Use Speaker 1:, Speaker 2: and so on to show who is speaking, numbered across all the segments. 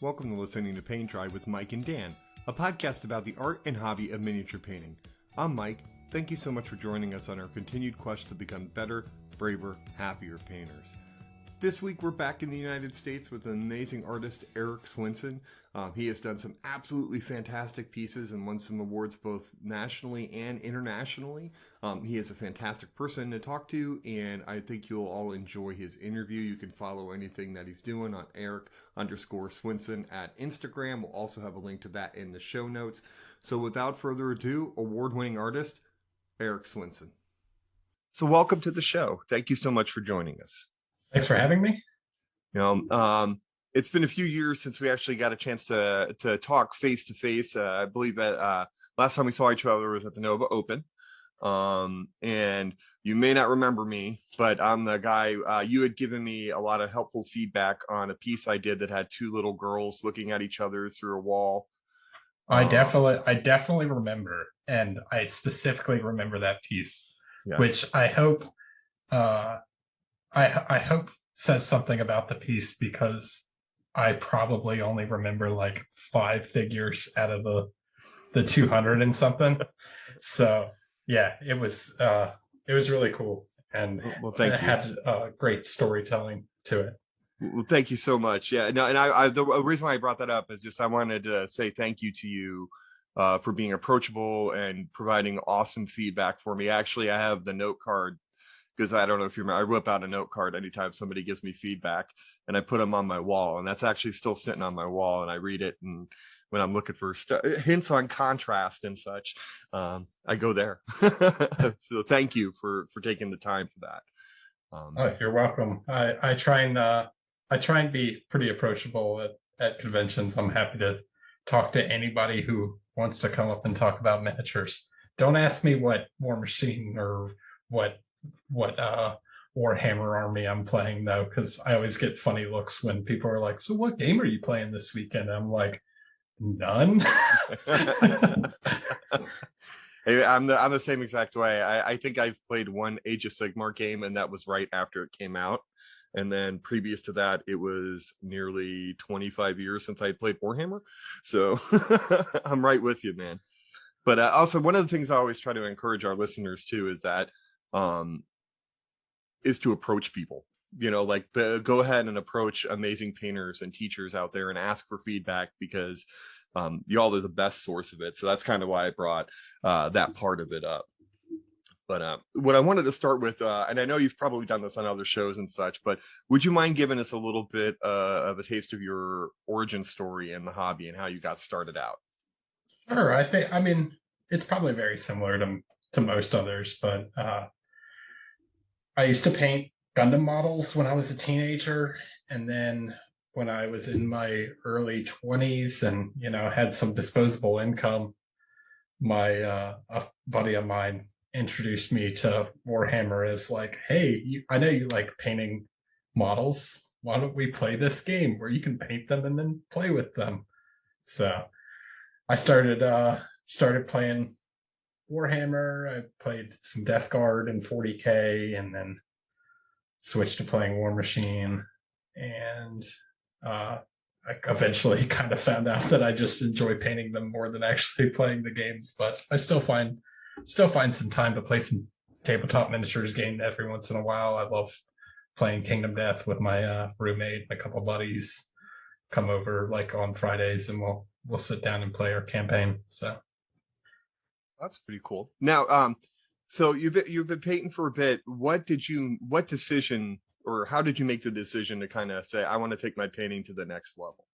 Speaker 1: Welcome to listening to Paint Dry with Mike and Dan, a podcast about the art and hobby of miniature painting. I'm Mike. Thank you so much for joining us on our continued quest to become better, braver, happier painters. This week we're back in the United States with an amazing artist, Erik Swinson. He has done some absolutely fantastic pieces and won some awards both nationally and internationally. He is a fantastic person to talk to, and I think you'll all enjoy his interview. You can follow anything that he's doing on Erik_Swinson at Instagram. We'll also have a link to that in the show notes. So without further ado, award-winning artist, Erik Swinson. So welcome to the show. Thank you so much for joining us.
Speaker 2: Thanks for having me.
Speaker 1: It's been a few years since we actually got a chance to talk face to face. I believe that last time we saw each other was at the Nova Open. And you may not remember me, but I'm the guy, you had given me a lot of helpful feedback on a piece I did that had two little girls looking at each other through a wall.
Speaker 2: I definitely remember, and I specifically remember that piece, which I hope I hope says something about the piece, because I probably only remember like 5 figures out of the 200 and something. So yeah, it was really cool, and it had great storytelling to it.
Speaker 1: Well, thank you so much. Yeah, no, and I the reason why I brought that up is just I wanted to say thank you to you for being approachable and providing awesome feedback for me. Actually, I have the note card, because I don't know if you remember, I whip out a note card anytime somebody gives me feedback, and I put them on my wall, and that's actually still sitting on my wall, and I read it, and when I'm looking for hints on contrast and such, I go there. So thank you for taking the time for that.
Speaker 2: Oh, you're welcome. I try and be pretty approachable at conventions. I'm happy to talk to anybody who wants to come up and talk about miniatures. Don't ask me what War Machine or what Warhammer army I'm playing, though, because I always get funny looks when people are like, so what game are you playing this weekend? I'm like, none.
Speaker 1: Hey, I'm the same exact way. I think I've played one Age of Sigmar game, and that was right after it came out. And then previous to that, it was nearly 25 years since I played Warhammer. So I'm right with you, man. But also, one of the things I always try to encourage our listeners too is that is to approach people. Like go ahead and approach amazing painters and teachers out there and ask for feedback, because y'all are the best source of it. So that's kind of why I brought that part of it up. But what I wanted to start with, and I know you've probably done this on other shows and such, but would you mind giving us a little bit of a taste of your origin story in the hobby and how you got started out?
Speaker 2: Sure. I mean, it's probably very similar to most others, but I used to paint Gundam models when I was a teenager, and then when I was in my early 20s and had some disposable income, my a buddy of mine introduced me to Warhammer as like, hey, I know you like painting models. Why don't we play this game where you can paint them and then play with them? So I started playing Warhammer. I played some Death Guard and 40K, and then switched to playing War Machine. And I eventually kind of found out that I just enjoy painting them more than actually playing the games. But I still find some time to play some tabletop miniatures game every once in a while. I love playing Kingdom Death with my roommate. A couple buddies come over like on Fridays, and we'll sit down and play our campaign. So
Speaker 1: that's pretty cool. Now, so you've been painting for a bit. What decision, or how did you make the decision to kind of say, I want to take my painting to the next level?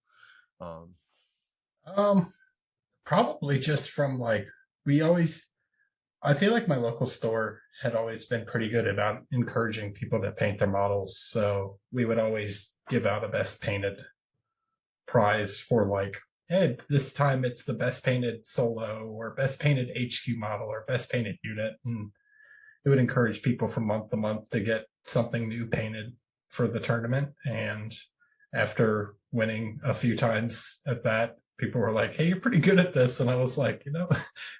Speaker 2: Probably just from like, I feel like my local store had always been pretty good about encouraging people to paint their models. So we would always give out a best painted prize for like, hey, this time it's the best painted solo or best painted HQ model or best painted unit. And it would encourage people from month to month to get something new painted for the tournament. And after winning a few times at that, people were like, hey, you're pretty good at this. And I was like,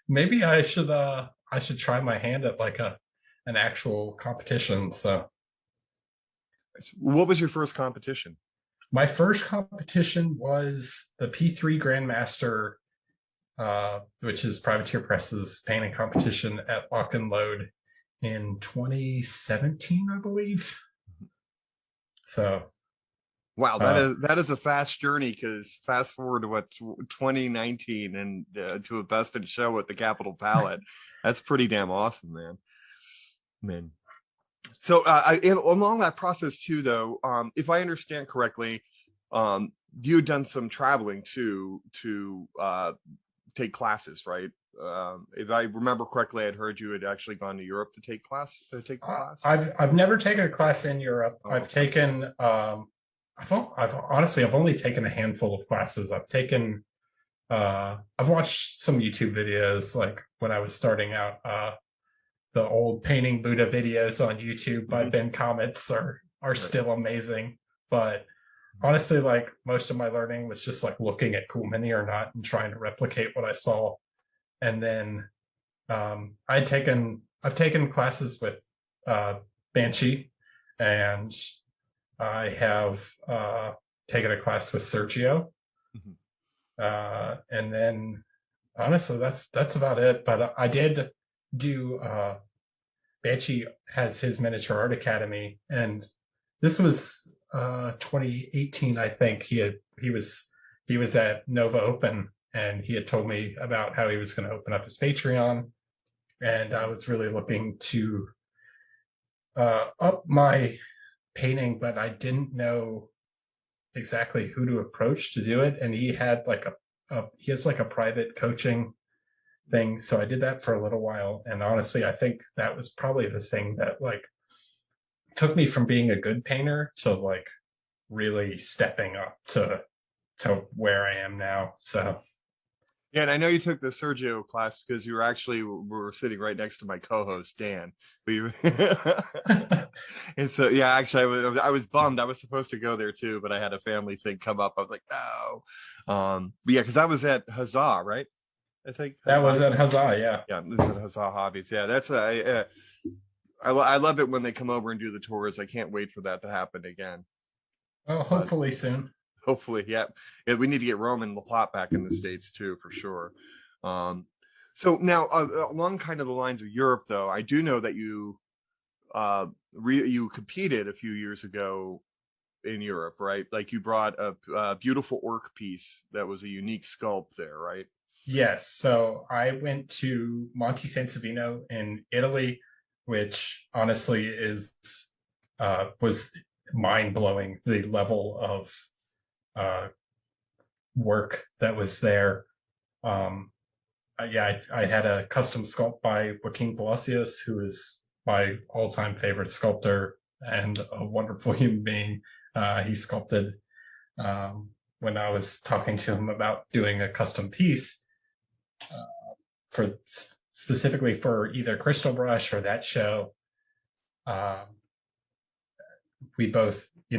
Speaker 2: maybe I should try my hand at like an actual competition. So
Speaker 1: what was your first competition?
Speaker 2: My first competition was the P3 Grandmaster, which is Privateer Press's painting competition at Lock and Load in 2017, I believe. So,
Speaker 1: Wow, that is a fast journey, because fast forward to 2019 and to a best in show at the Capitol Palette. That's pretty damn awesome, man. So and along that process too, though, if I understand correctly, you had done some traveling too to take classes, right? If I remember correctly, I'd heard you had actually gone to Europe to take class.
Speaker 2: I've never taken a class in Europe.
Speaker 1: Oh,
Speaker 2: I've taken I've honestly only taken a handful of classes. I've watched some YouTube videos, like when I was starting out. The old painting Buddha videos on YouTube by Ben Comets are right. Still amazing. But honestly, like most of my learning was just like looking at cool mini or not and trying to replicate what I saw. And then I've taken classes with Banshee, and I have taken a class with Sergio. And then honestly, that's about it. But I did do Banshee has his miniature art academy, and this was 2018, I think. He was at Nova Open, and he had told me about how he was going to open up his Patreon, and I was really looking to up my painting, but I didn't know exactly who to approach to do it. And he had like he has like a private coaching thing. So I did that for a little while. And honestly, I think that was probably the thing that like took me from being a good painter to like really stepping up to where I am now. So
Speaker 1: yeah, and I know you took the Sergio class because you were sitting right next to my co-host Dan. And so yeah, actually I was bummed. I was supposed to go there too, but I had a family thing come up. I was like, no. But yeah, because I was at Huzzah, right? I think
Speaker 2: that was at Huzzah. Yeah,
Speaker 1: it was at Huzzah Hobbies. Yeah, that's I love it when they come over and do the tours. I can't wait for that to happen again.
Speaker 2: Oh, hopefully soon.
Speaker 1: Hopefully, yeah. We need to get Rome and LaPlante back in the States too, for sure. So now, along kind of the lines of Europe, though, I do know that you you competed a few years ago in Europe, right? Like you brought a beautiful orc piece that was a unique sculpt there, right?
Speaker 2: Yes. So I went to Monte Sansovino in Italy, which honestly was mind blowing. The level of work that was there. I had a custom sculpt by Joaquin Palacios, who is my all-time favorite sculptor and a wonderful human being. He sculpted when I was talking to him about doing a custom piece specifically for either Crystal Brush or that show. We both, we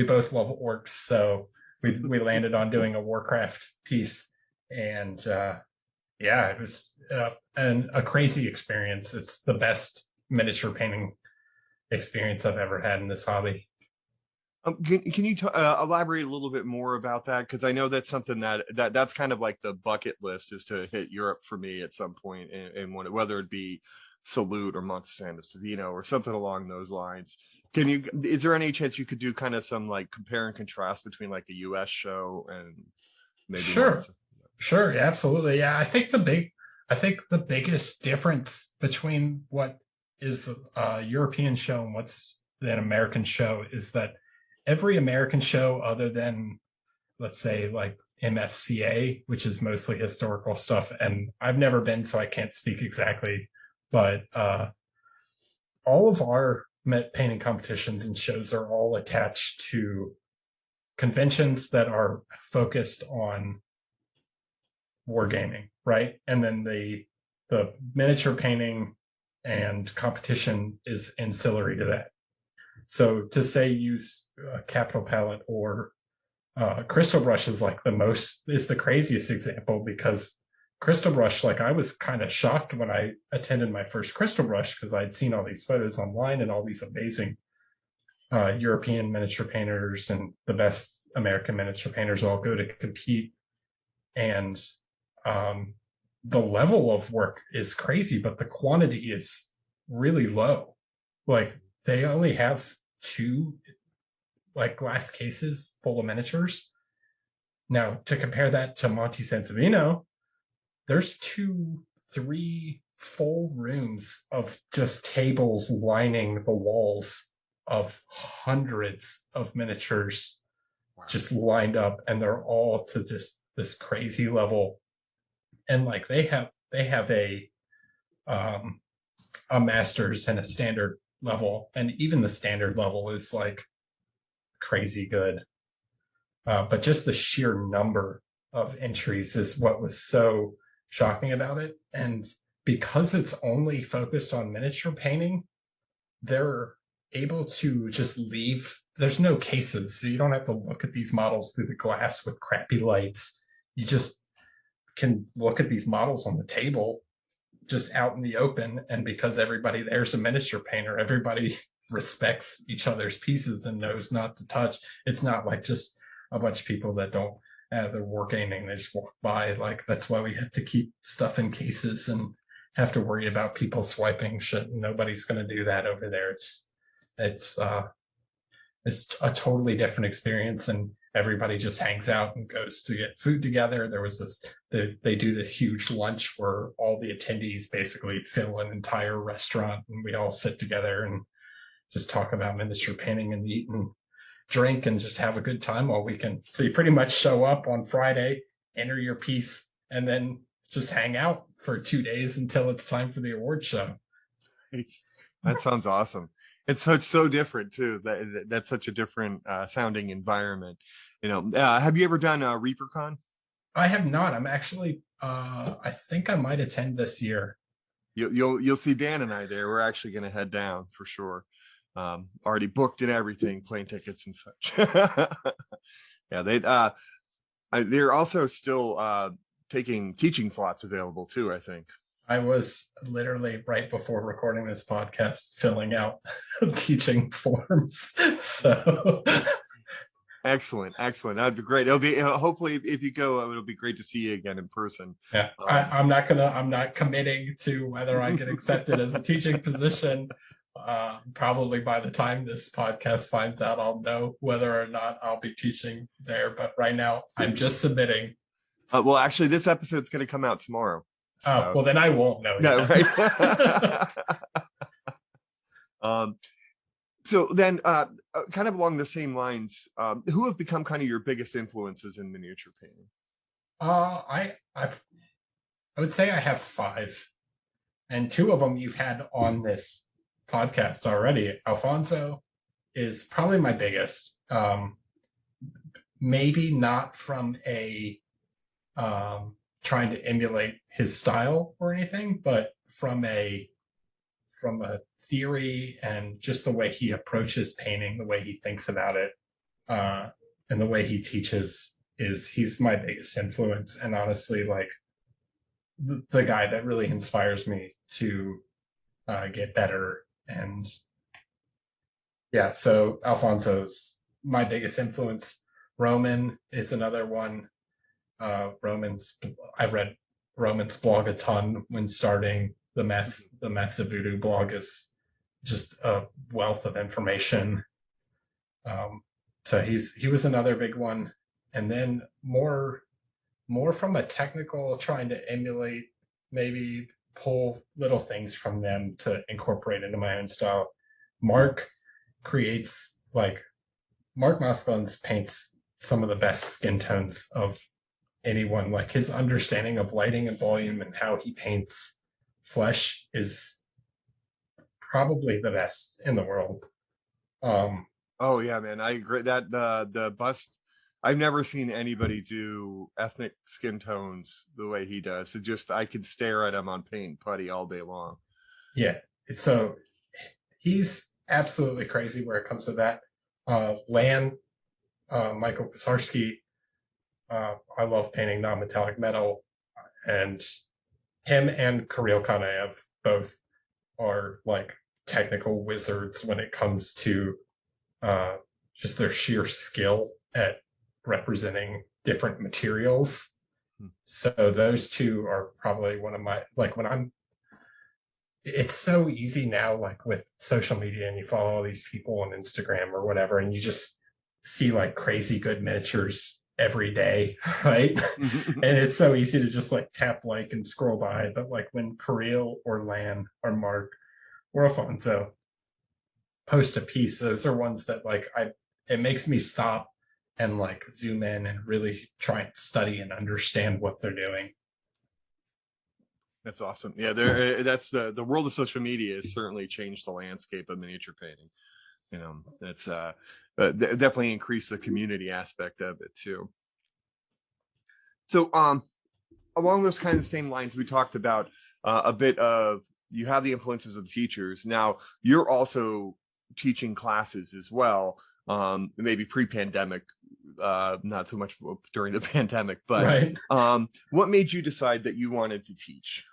Speaker 2: both love orcs, so we landed on doing a Warcraft piece, and it was a crazy experience. It's the best miniature painting experience I've ever had in this hobby.
Speaker 1: Can you elaborate a little bit more about that? Because I know that's something that's kind of like the bucket list, is to hit Europe for me at some point, and whether it be Salute or Monte Sansovino or something along those lines. Is there any chance you could do kind of some like compare and contrast between like a US show and maybe
Speaker 2: Sure, yeah, absolutely. Yeah, I think the biggest difference between what is a European show and what's an American show is that every American show, other than, let's say, like MFCA, which is mostly historical stuff, and I've never been, so I can't speak exactly, but all of our painting competitions and shows are all attached to conventions that are focused on wargaming, right? And then the miniature painting and competition is ancillary to that. So to say use Capital Palette or Crystal Brush is like the craziest example, because Crystal Brush, like I was kind of shocked when I attended my first Crystal Brush because I'd seen all these photos online and all these amazing European miniature painters and the best American miniature painters all go to compete. And um, the level of work is crazy, but the quantity is really low. Like they only have two like glass cases full of miniatures. Now, to compare that to Monte Sansovino, there's two, three full rooms of just tables lining the walls of hundreds of miniatures just lined up, and they're all to just this crazy level. And like they have um a master's and a standard level, and even the standard level is like crazy good. But just the sheer number of entries is what was so shocking about it. And because it's only focused on miniature painting, they're able to just leave. There's no cases, so you don't have to look at these models through the glass with crappy lights. You just can look at these models on the table just out in the open. And because everybody there's a miniature painter, everybody respects each other's pieces and knows not to touch. It's not like just a bunch of people that don't they're wargaming, they just walk by. Like that's why we have to keep stuff in cases and have to worry about people swiping shit. Nobody's going to do that over there. It's a totally different experience, and everybody just hangs out and goes to get food together. There was they do this huge lunch where all the attendees basically fill an entire restaurant, and we all sit together and just talk about miniature painting and eat and drink and just have a good time all weekend. So you pretty much show up on Friday, enter your piece, and then just hang out for 2 days until it's time for the award show.
Speaker 1: That sounds awesome. It's so different too. That's such a different sounding environment. Have you ever done ReaperCon?
Speaker 2: I have not. I'm actually. I think I might attend this year.
Speaker 1: You'll see Dan and I there. We're actually going to head down for sure. Already booked and everything, plane tickets and such. Yeah, they're also still taking teaching slots available too, I think.
Speaker 2: I was literally right before recording this podcast filling out teaching forms. So
Speaker 1: excellent. That'd be great. It'll be hopefully if you go, it'll be great to see you again in person.
Speaker 2: Yeah, I'm not committing to whether I get accepted as a teaching position. Probably by the time this podcast finds out, I'll know whether or not I'll be teaching there. But right now, I'm just submitting.
Speaker 1: Well, actually, this episode's going to come out tomorrow.
Speaker 2: So. Oh, well, then I won't know.
Speaker 1: Yeah, right. So then, kind of along the same lines, who have become kind of your biggest influences in miniature painting?
Speaker 2: I would say I have 5, and 2 of them you've had on this podcast already. Alfonso is probably my biggest. Maybe not from a trying to emulate his style or anything, but from a theory and just the way he approaches painting, the way he thinks about it, and the way he teaches he's my biggest influence. And honestly, like the guy that really inspires me to get better. And yeah, so Alfonso's my biggest influence. Roman is another one. I read Roman's blog a ton when starting. The Massive Voodoo blog is just a wealth of information. So he was another big one. And then more from a technical, trying to emulate, maybe pull little things from them to incorporate into my own style. Mark Moskvins paints some of the best skin tones of anyone. Like his understanding of lighting and volume and how he paints flesh is probably the best in the world.
Speaker 1: Oh yeah, man, I agree that the bust. I've never seen anybody do ethnic skin tones the way he does. It just, I could stare at him on paint and putty all day long.
Speaker 2: Yeah, so he's absolutely crazy where it comes to that. Michael Pisarski, I love painting non-metallic metal, and him and Kirill Kanaev both are like technical wizards when it comes to just their sheer skill at representing different materials. So those two are probably one of my, like, it's so easy now, like with social media, and you follow all these people on Instagram or whatever, and you just see like crazy good miniatures every day, right? And it's so easy to just like tap like and scroll by. But like when Kirill or Lan or Mark or Alfonso post a piece, those are ones that like it makes me stop and like zoom in and really try and study and understand what they're doing.
Speaker 1: That's awesome. Yeah, that's the world of social media has certainly changed the landscape of miniature painting. That's definitely increased the community aspect of it too. So along those kind of same lines, we talked about a bit of, you have the influences of the teachers. Now you're also teaching classes as well, maybe pre-pandemic, not so much during the pandemic, but
Speaker 2: right.
Speaker 1: What made you decide that you wanted to teach?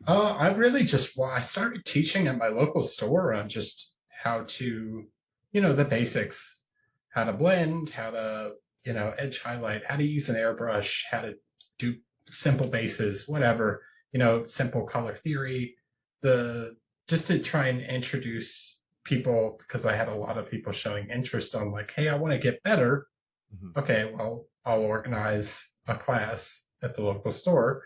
Speaker 2: I really I started teaching at my local store on just how to, the basics, how to blend, how to, edge highlight, how to use an airbrush, how to do simple bases, whatever, simple color theory, just to try and introduce people, because I had a lot of people showing interest on like, hey, I want to get better. Mm-hmm. Okay, well, I'll organize a class at the local store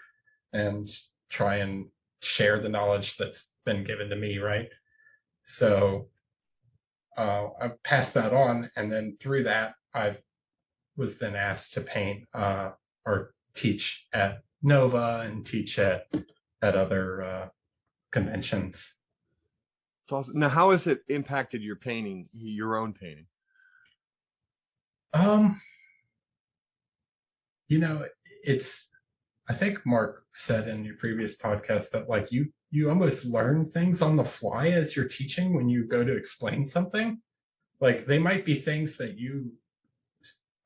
Speaker 2: and try and share the knowledge that's been given to me, right? So I passed that on, and then through that, I was then asked to paint or teach at Nova and teach at other conventions.
Speaker 1: So now, how has it impacted your painting, your own painting?
Speaker 2: It's, I think Mark said in your previous podcast that like you almost learn things on the fly as you're teaching when you go to explain something. Like they might be things that you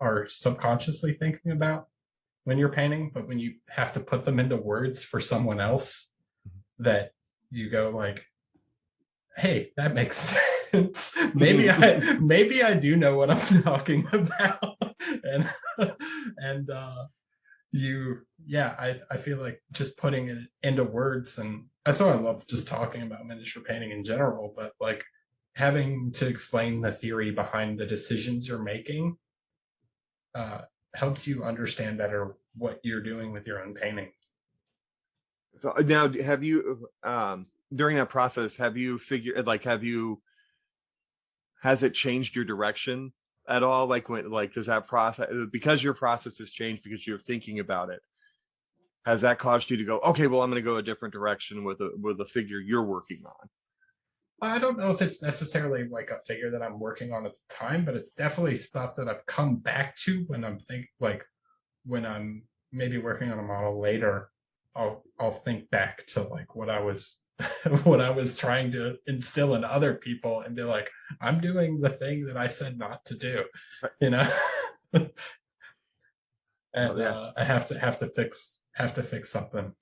Speaker 2: are subconsciously thinking about when you're painting, but when you have to put them into words for someone else, that you go like, hey, that makes sense. maybe I do know what I'm talking about. and I feel like just putting it into words, and that's why I love just talking about miniature painting in general, but like having to explain the theory behind the decisions you're making helps you understand better what you're doing with your own painting.
Speaker 1: So now, have you during that process, has it changed your direction at all? Like does that process, because your process has changed because you're thinking about it, has that caused you to go, okay, well, I'm going to go a different direction with a figure you're working on?
Speaker 2: I don't know if it's necessarily like a figure that I'm working on at the time, but it's definitely stuff that I've come back to when I'm when I'm maybe working on a model later. I'll think back to like what I was what I was trying to instill in other people and be like, I'm doing the thing that I said not to do, and I have to fix something,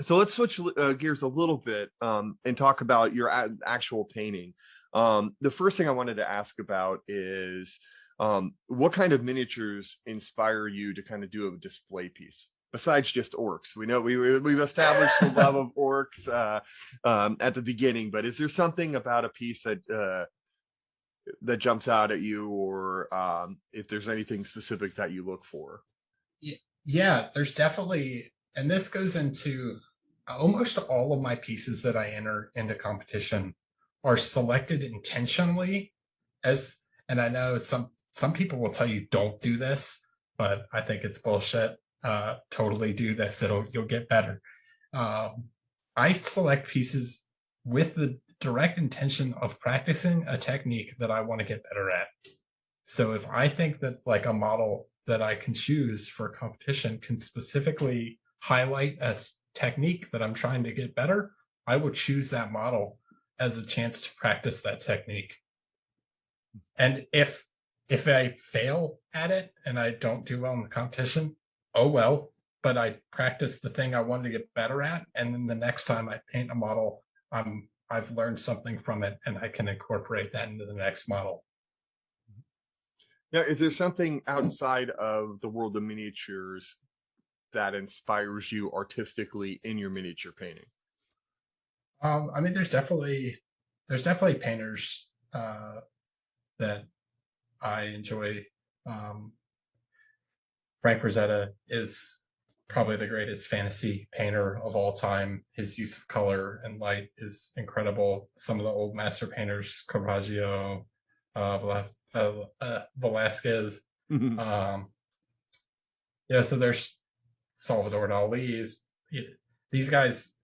Speaker 1: So let's switch gears a little bit and talk about your actual painting. The first thing I wanted to ask about is what kind of miniatures inspire you to kind of do a display piece besides just orcs? We know we've established the love of orcs at the beginning, but is there something about a piece that jumps out at you, or if there's anything specific that you look for?
Speaker 2: Yeah, there's definitely, and this goes into almost all of my pieces that I enter into competition are selected intentionally and I know some people will tell you don't do this, but I think it's bullshit. Totally do this. You'll get better. I select pieces with the direct intention of practicing a technique that I want to get better at. So if I think that like a model that I can choose for a competition can specifically highlight a technique that I'm trying to get better, I would choose that model as a chance to practice that technique. And if I fail at it and I don't do well in the competition, oh well, but I practiced the thing I wanted to get better at, and then the next time I paint a model, I'm I've learned something from it and I can incorporate that into the next model.
Speaker 1: Now, is there something outside of the world of miniatures that inspires you artistically in your miniature painting?
Speaker 2: I mean, there's definitely painters that I enjoy. Um, Frank Rosetta is probably the greatest fantasy painter of all time. His use of color and light is incredible. Some of the old master painters, Caravaggio, Velasquez. Um, yeah, so there's Salvador Dali's. These guys,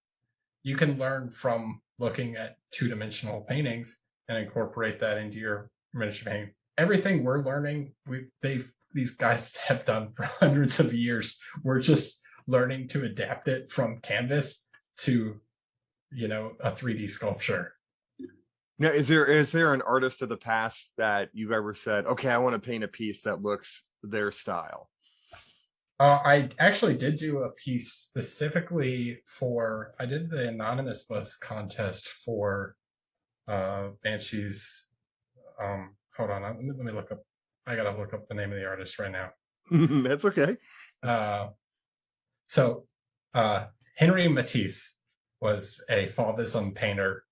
Speaker 2: you can learn from looking at two-dimensional paintings and incorporate that into your miniature painting. Everything we're learning, these guys have done for hundreds of years. We're just learning to adapt it from canvas to, a 3D sculpture.
Speaker 1: Now, is there an artist of the past that you've ever said, okay, I want to paint a piece that looks their style?
Speaker 2: I actually did do a piece specifically I did the anonymous bus contest for Banshees. Hold on, let me look up. I gotta look up the name of the artist right now.
Speaker 1: That's okay.
Speaker 2: So Henry Matisse was a Fauvism painter.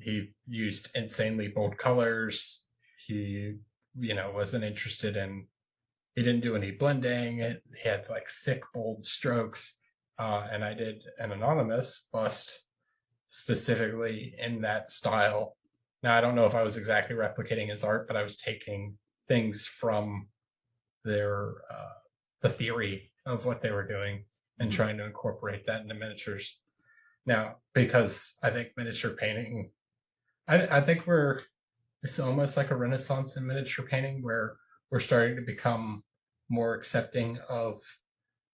Speaker 2: He used insanely bold colors. He, wasn't interested in. He didn't do any blending. He had like thick, bold strokes. And I did an anonymous bust specifically in that style. Now, I don't know if I was exactly replicating his art, but I was taking things from the theory of what they were doing and trying to incorporate that into miniatures. Now, because I think miniature painting, I think it's almost like a renaissance in miniature painting where we're starting to become more accepting of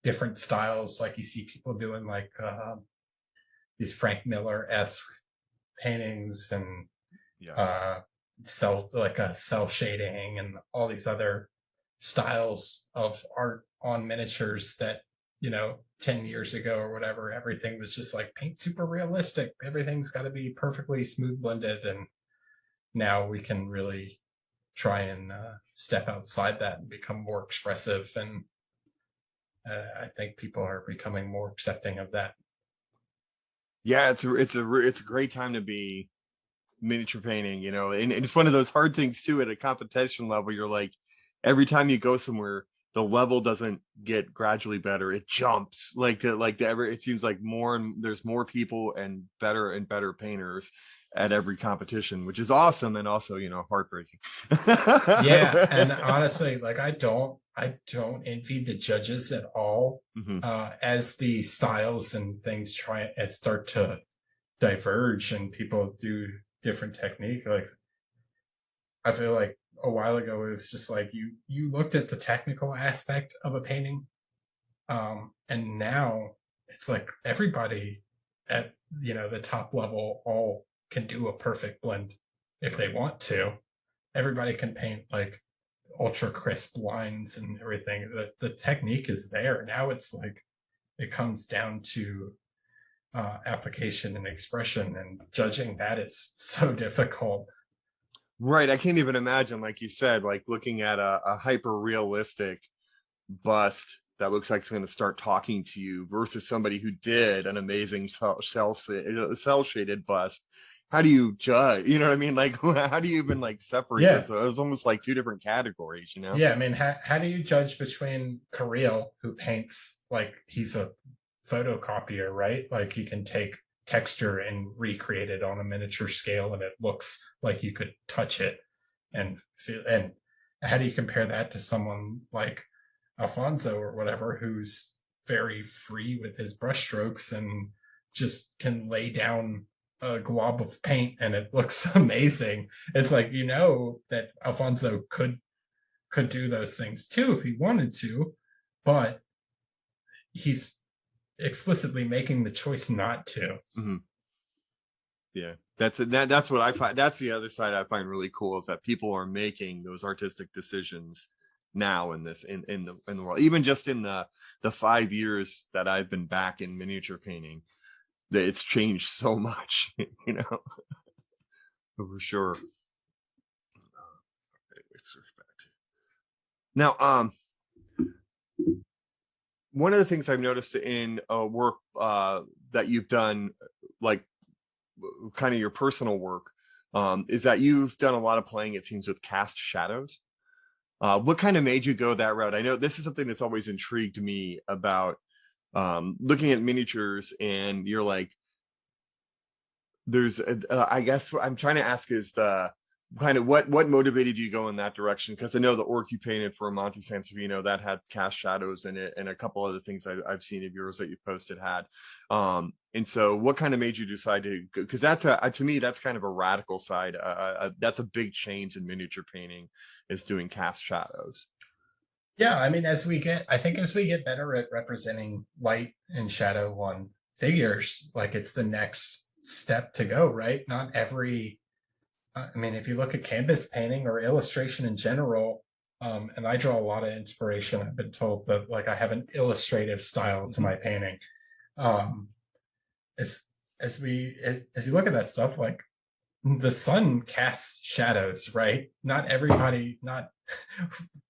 Speaker 2: different styles. Like you see people doing like these Frank Miller-esque paintings and cell shading and all these other styles of art on miniatures that 10 years ago or whatever, everything was just like paint super realistic, everything's got to be perfectly smooth blended, and now we can really try and step outside that and become more expressive, and I think people are becoming more accepting of that.
Speaker 1: Yeah, it's a great time to be miniature painting, and it's one of those hard things too. At a competition level, you're like, every time you go somewhere, the level doesn't get gradually better; it jumps. It seems like there's more people and better painters at every competition, which is awesome and also heartbreaking.
Speaker 2: Yeah, and honestly, like I don't envy the judges at all. As the styles and things try and start to diverge and people do different techniques. Like I feel like a while ago it was just like you looked at the technical aspect of a painting, and now it's like everybody at the top level all can do a perfect blend if they want to. Everybody can paint like ultra crisp lines and everything. The technique is there now. It's like it comes down to application and expression, and judging that is so difficult.
Speaker 1: Right. I can't even imagine, like you said, like looking at a hyper realistic bust that looks like it's going to start talking to you versus somebody who did an amazing cell shaded bust. How do you judge? You know what I mean? Like, how do you even like separate this? It's almost like two different categories,
Speaker 2: Yeah, I mean, how do you judge between Carril, who paints like he's a photocopier, right? Like he can take texture and recreate it on a miniature scale and it looks like you could touch it and feel, and how do you compare that to someone like Alfonso or whatever, who's very free with his brushstrokes and just can lay down a glob of paint and it looks amazing. It's like, that Alfonso could do those things too if he wanted to, but he's explicitly making the choice not to.
Speaker 1: Yeah, that's what I find. That's the other side I find really cool, is that people are making those artistic decisions now in the world. Even just in the 5 years that I've been back in miniature painting, that it's changed so much, you know, for sure. Now, one of the things I've noticed in work that you've done, like kind of your personal work, is that you've done a lot of playing, it seems, with cast shadows. What kind of made you go that route? I know this is something that's always intrigued me about looking at miniatures, and you're like, there's, I guess what I'm trying to ask is the kind of what motivated you to go in that direction? Because I know the orc you painted for Monte Sansevino that had cast shadows in it, and a couple other things I've seen of yours that you posted had. And so, what kind of made you decide to? Because that's to me that's kind of a radical side. That's a big change in miniature painting, is doing cast shadows.
Speaker 2: Yeah, I mean, I think as we get better at representing light and shadow on figures, like it's the next step to go, right? Not every, I mean, if you look at canvas painting or illustration in general, and I draw a lot of inspiration. I've been told that like I have an illustrative style to my painting. Um, as as you look at that stuff, like the sun casts shadows, right? Not everybody, not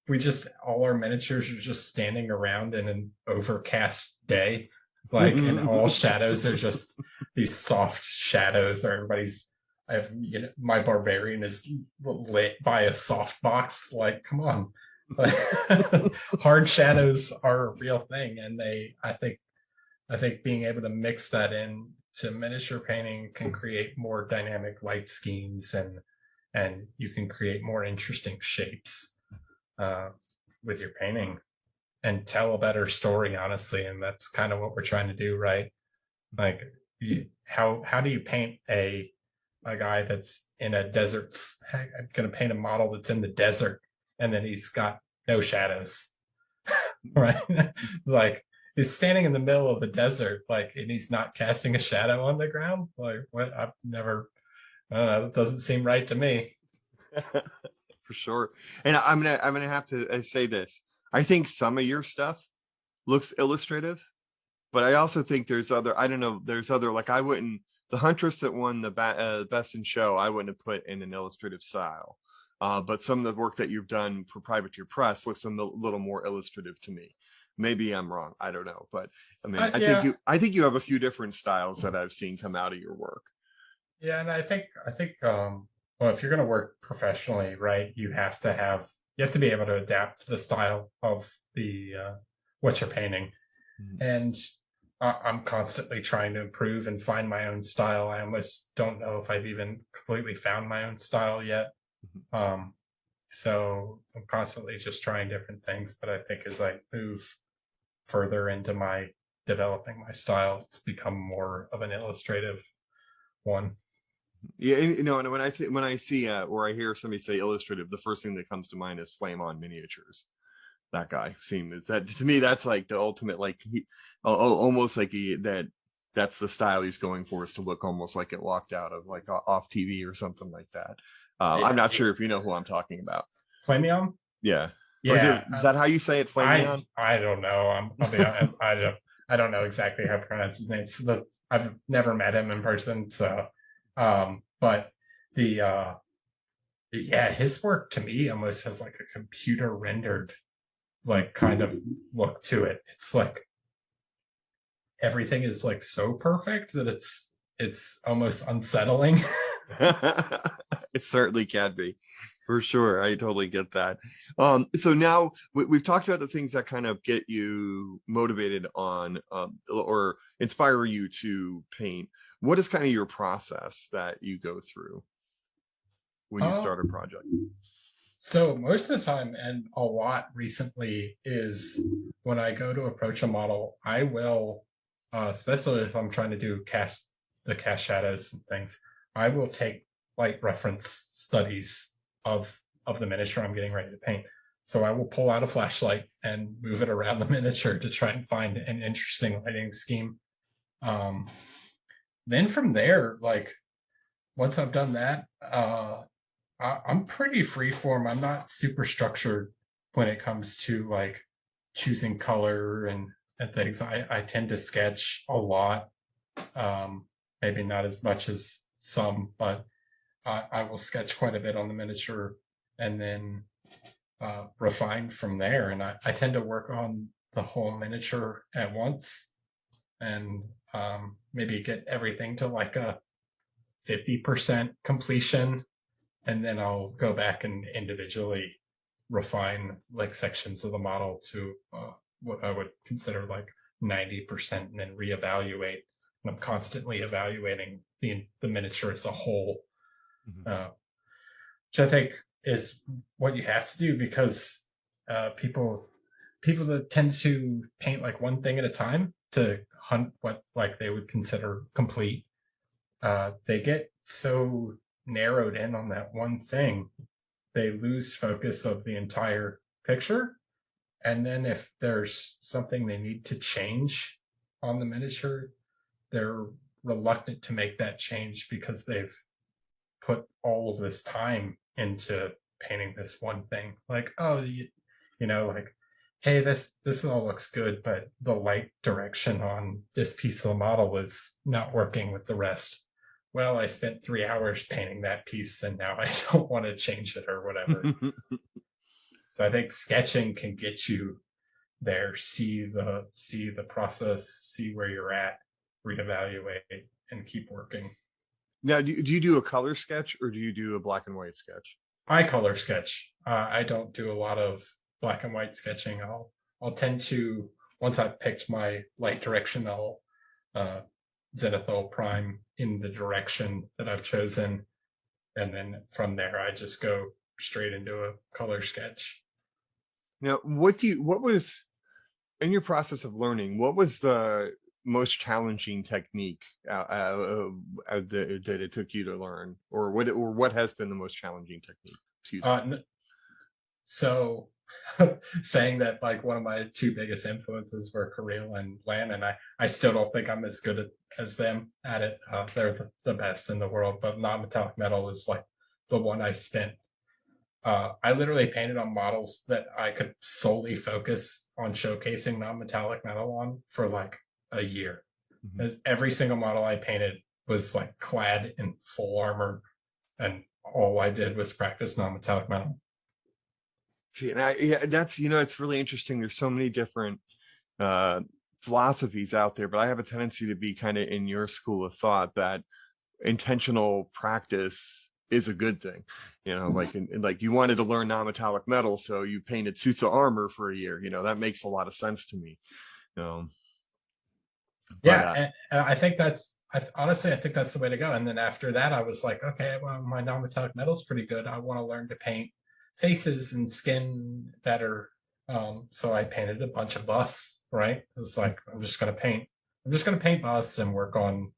Speaker 2: we just all our miniatures are just standing around in an overcast day, like, and all shadows are just these soft shadows. Or everybody's, I have, you know, my barbarian is lit by a soft box. Like, come on. Hard shadows are a real thing, and I think being able to mix that in to miniature painting can create more dynamic light schemes, and you can create more interesting shapes with your painting and tell a better story, honestly. And that's kind of what we're trying to do, right? Like, how do you paint a guy that's in a desert? I'm going to paint a model that's in the desert, and then he's got no shadows, right? Like, he's standing in the middle of the desert, like, and he's not casting a shadow on the ground. Like, what? I've never, I don't know. That doesn't seem right to me.
Speaker 1: For sure. And I'm gonna have to say this. I think some of your stuff looks illustrative, but I also think there's other. I don't know. There's other, like, I wouldn't, the Huntress that won the best in show, I wouldn't have put in an illustrative style. But some of the work that you've done for Privateer Press looks a little more illustrative to me. Maybe I'm wrong. I don't know, but I mean,
Speaker 2: Yeah,
Speaker 1: I think you have a few different styles that I've seen come out of your work.
Speaker 2: yeah, and I think, well, if you're going to work professionally, right, you have to be able to adapt to the style of the what you're painting.
Speaker 1: Mhm.
Speaker 2: And I'm constantly trying to improve and find my own style. I almost don't know if I've even completely found my own style yet.
Speaker 1: Mhm.
Speaker 2: So I'm constantly just trying different things. But I think as I move further into my developing my style, it's become more of an illustrative one.
Speaker 1: Yeah, and, you know, and when I see or I hear somebody say illustrative, the first thing that comes to mind is Flame On Miniatures. That guy seems, that to me, that's like the ultimate, like, he almost like that's the style he's going for, is to look almost like it walked out of like off TV or something like that. I'm
Speaker 2: Yeah,
Speaker 1: not sure if you know who I'm talking about.
Speaker 2: Flameon.
Speaker 1: Yeah. Or
Speaker 2: Yeah,
Speaker 1: is that how you say it, Flameon?
Speaker 2: I don't know. I'll be honest, I don't know exactly how to pronounce his name. So I've never met him in person. So, but the yeah, his work to me almost has like a computer rendered like kind of look to it. It's like everything is like so perfect that it's almost unsettling.
Speaker 1: It certainly can be, for sure. I totally get that. So now we've talked about the things that kind of get you motivated on, or inspire you to paint. What is kind of your process that you go through when you start a project?
Speaker 2: So most of the time, and a lot recently, is when I go to approach a model, I will, especially if I'm trying to do the cast shadows and things, I will take light reference studies of the miniature I'm getting ready to paint. So I will pull out a flashlight and move it around the miniature to try and find an interesting lighting scheme. Um, then from there, like once I've done that, I'm pretty freeform. I'm not super structured when it comes to like choosing color and things. I tend to sketch a lot. Maybe not as much as some, but I will sketch quite a bit on the miniature and then refine from there. And I tend to work on the whole miniature at once and maybe get everything to like a 50% completion. And then I'll go back and individually refine like sections of the model to what I would consider like 90% and then reevaluate. And I'm constantly evaluating the miniature as a whole, which I think is what you have to do because people that tend to paint like one thing at a time to hunt what like they would consider complete, they get so narrowed in on that one thing, they lose focus of the entire picture. And then if there's something they need to change on the miniature, they're reluctant to make that change because they've put all of this time into painting this one thing. Like, oh, like, hey, this all looks good, but the light direction on this piece of the model is not working with the rest. Well, I spent 3 hours painting that piece and now I don't want to change it or whatever. So I think sketching can get you there, see the process, see where you're at, reevaluate, and keep working.
Speaker 1: Now, do you do a color sketch or do you do a black and white sketch?
Speaker 2: I color sketch. I don't do a lot of black and white sketching. I'll tend to, once I've picked my light direction, I'll zenithal prime in the direction that I've chosen, and then from there I just go straight into a color sketch.
Speaker 1: Now, what was in your process of learning? What was the most challenging technique that it took you to learn, or what has been the most challenging technique? Excuse me.
Speaker 2: So saying that like one of my two biggest influences were Kirill and Lan, and I still don't think I'm as good as them at it. They're the best in the world, but non-metallic metal is like the one I spent. I literally painted on models that I could solely focus on showcasing non-metallic metal on for like a year. Every single model I painted was like clad in full armor, and all I did was practice non-metallic metal.
Speaker 1: See, and that's it's really interesting. There's so many different philosophies out there, but I have a tendency to be kind of in your school of thought that intentional practice is a good thing. Like you wanted to learn non-metallic metal, so you painted suits of armor for a year. That makes a lot of sense to me.
Speaker 2: And I think honestly, I think that's the way to go. And then after that, I was like, okay, well, my non-metallic metal is pretty good. I want to learn to paint faces and skin better. So I painted a bunch of busts, right? It's like, I'm just going to paint busts and work on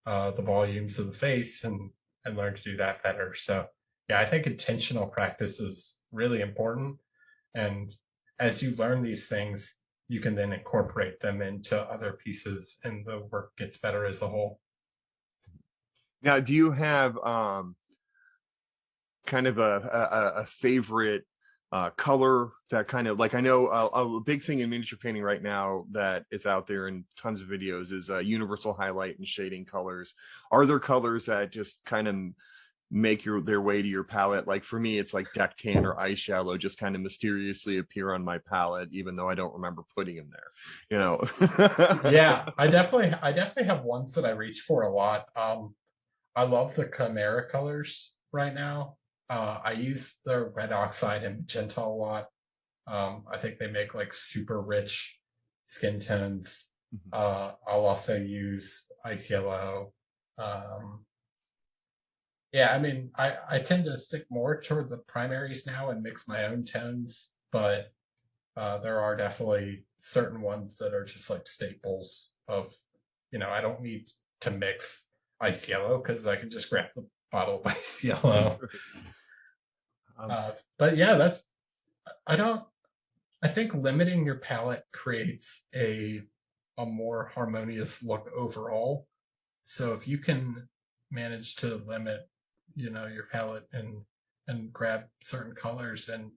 Speaker 2: the volumes of the face and learn to do that better. So yeah, I think intentional practice is really important. And as you learn these things, you can then incorporate them into other pieces and the work gets better as a whole.
Speaker 1: Now, do you have kind of a favorite color that kind of, like, I know a big thing in miniature painting right now that is out there in tons of videos is universal highlight and shading colors. Are there colors that just kind of make their way to your palette? Like for me, it's like deck tan or ice yellow just kind of mysteriously appear on my palette, even though I don't remember putting them there.
Speaker 2: Yeah, I definitely have ones that I reach for a lot. I love the Chimera colors right now. I use the red oxide and magenta a lot. I think they make like super rich skin tones. I'll also use ice yellow. Yeah, I mean, I tend to stick more toward the primaries now and mix my own tones, but there are definitely certain ones that are just like staples of, I don't need to mix ice yellow because I can just grab the bottle of ice yellow. But yeah, I think limiting your palette creates a more harmonious look overall. So if you can manage to limit, your palette and grab certain colors, and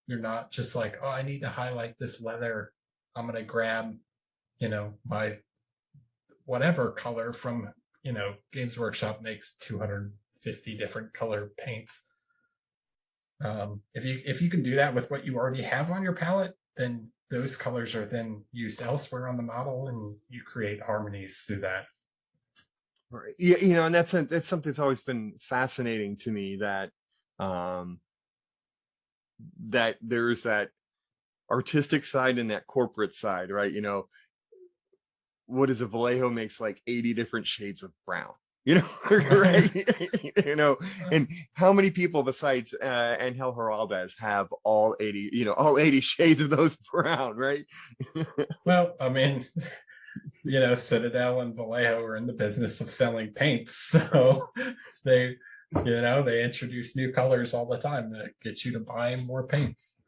Speaker 2: you're not just like, oh, I need to highlight this leather, I'm gonna grab, my whatever color from, Games Workshop makes 250 different color paints. If you can do that with what you already have on your palette, then those colors are then used elsewhere on the model, and you create harmonies through that.
Speaker 1: Right. Yeah, and that's something that's always been fascinating to me, that that there's that artistic side and that corporate side, right? What is a Vallejo makes like 80 different shades of brown, right? And how many people besides Angel Heraldez have all 80 shades of those brown, right?
Speaker 2: Well, I mean, Citadel and Vallejo are in the business of selling paints, so they introduce new colors all the time to get you to buy more paints.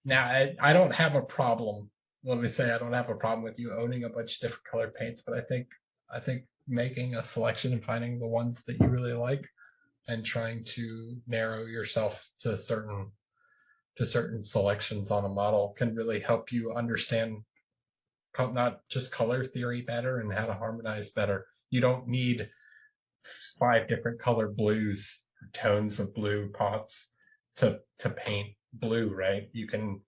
Speaker 2: Now, I don't have a problem. Let me say, I don't have a problem with you owning a bunch of different colored paints, but I think making a selection and finding the ones that you really like and trying to narrow yourself to certain selections on a model can really help you understand not just color theory better and how to harmonize better. You don't need 5 different color blues, tones of blue pots to paint blue, right? You can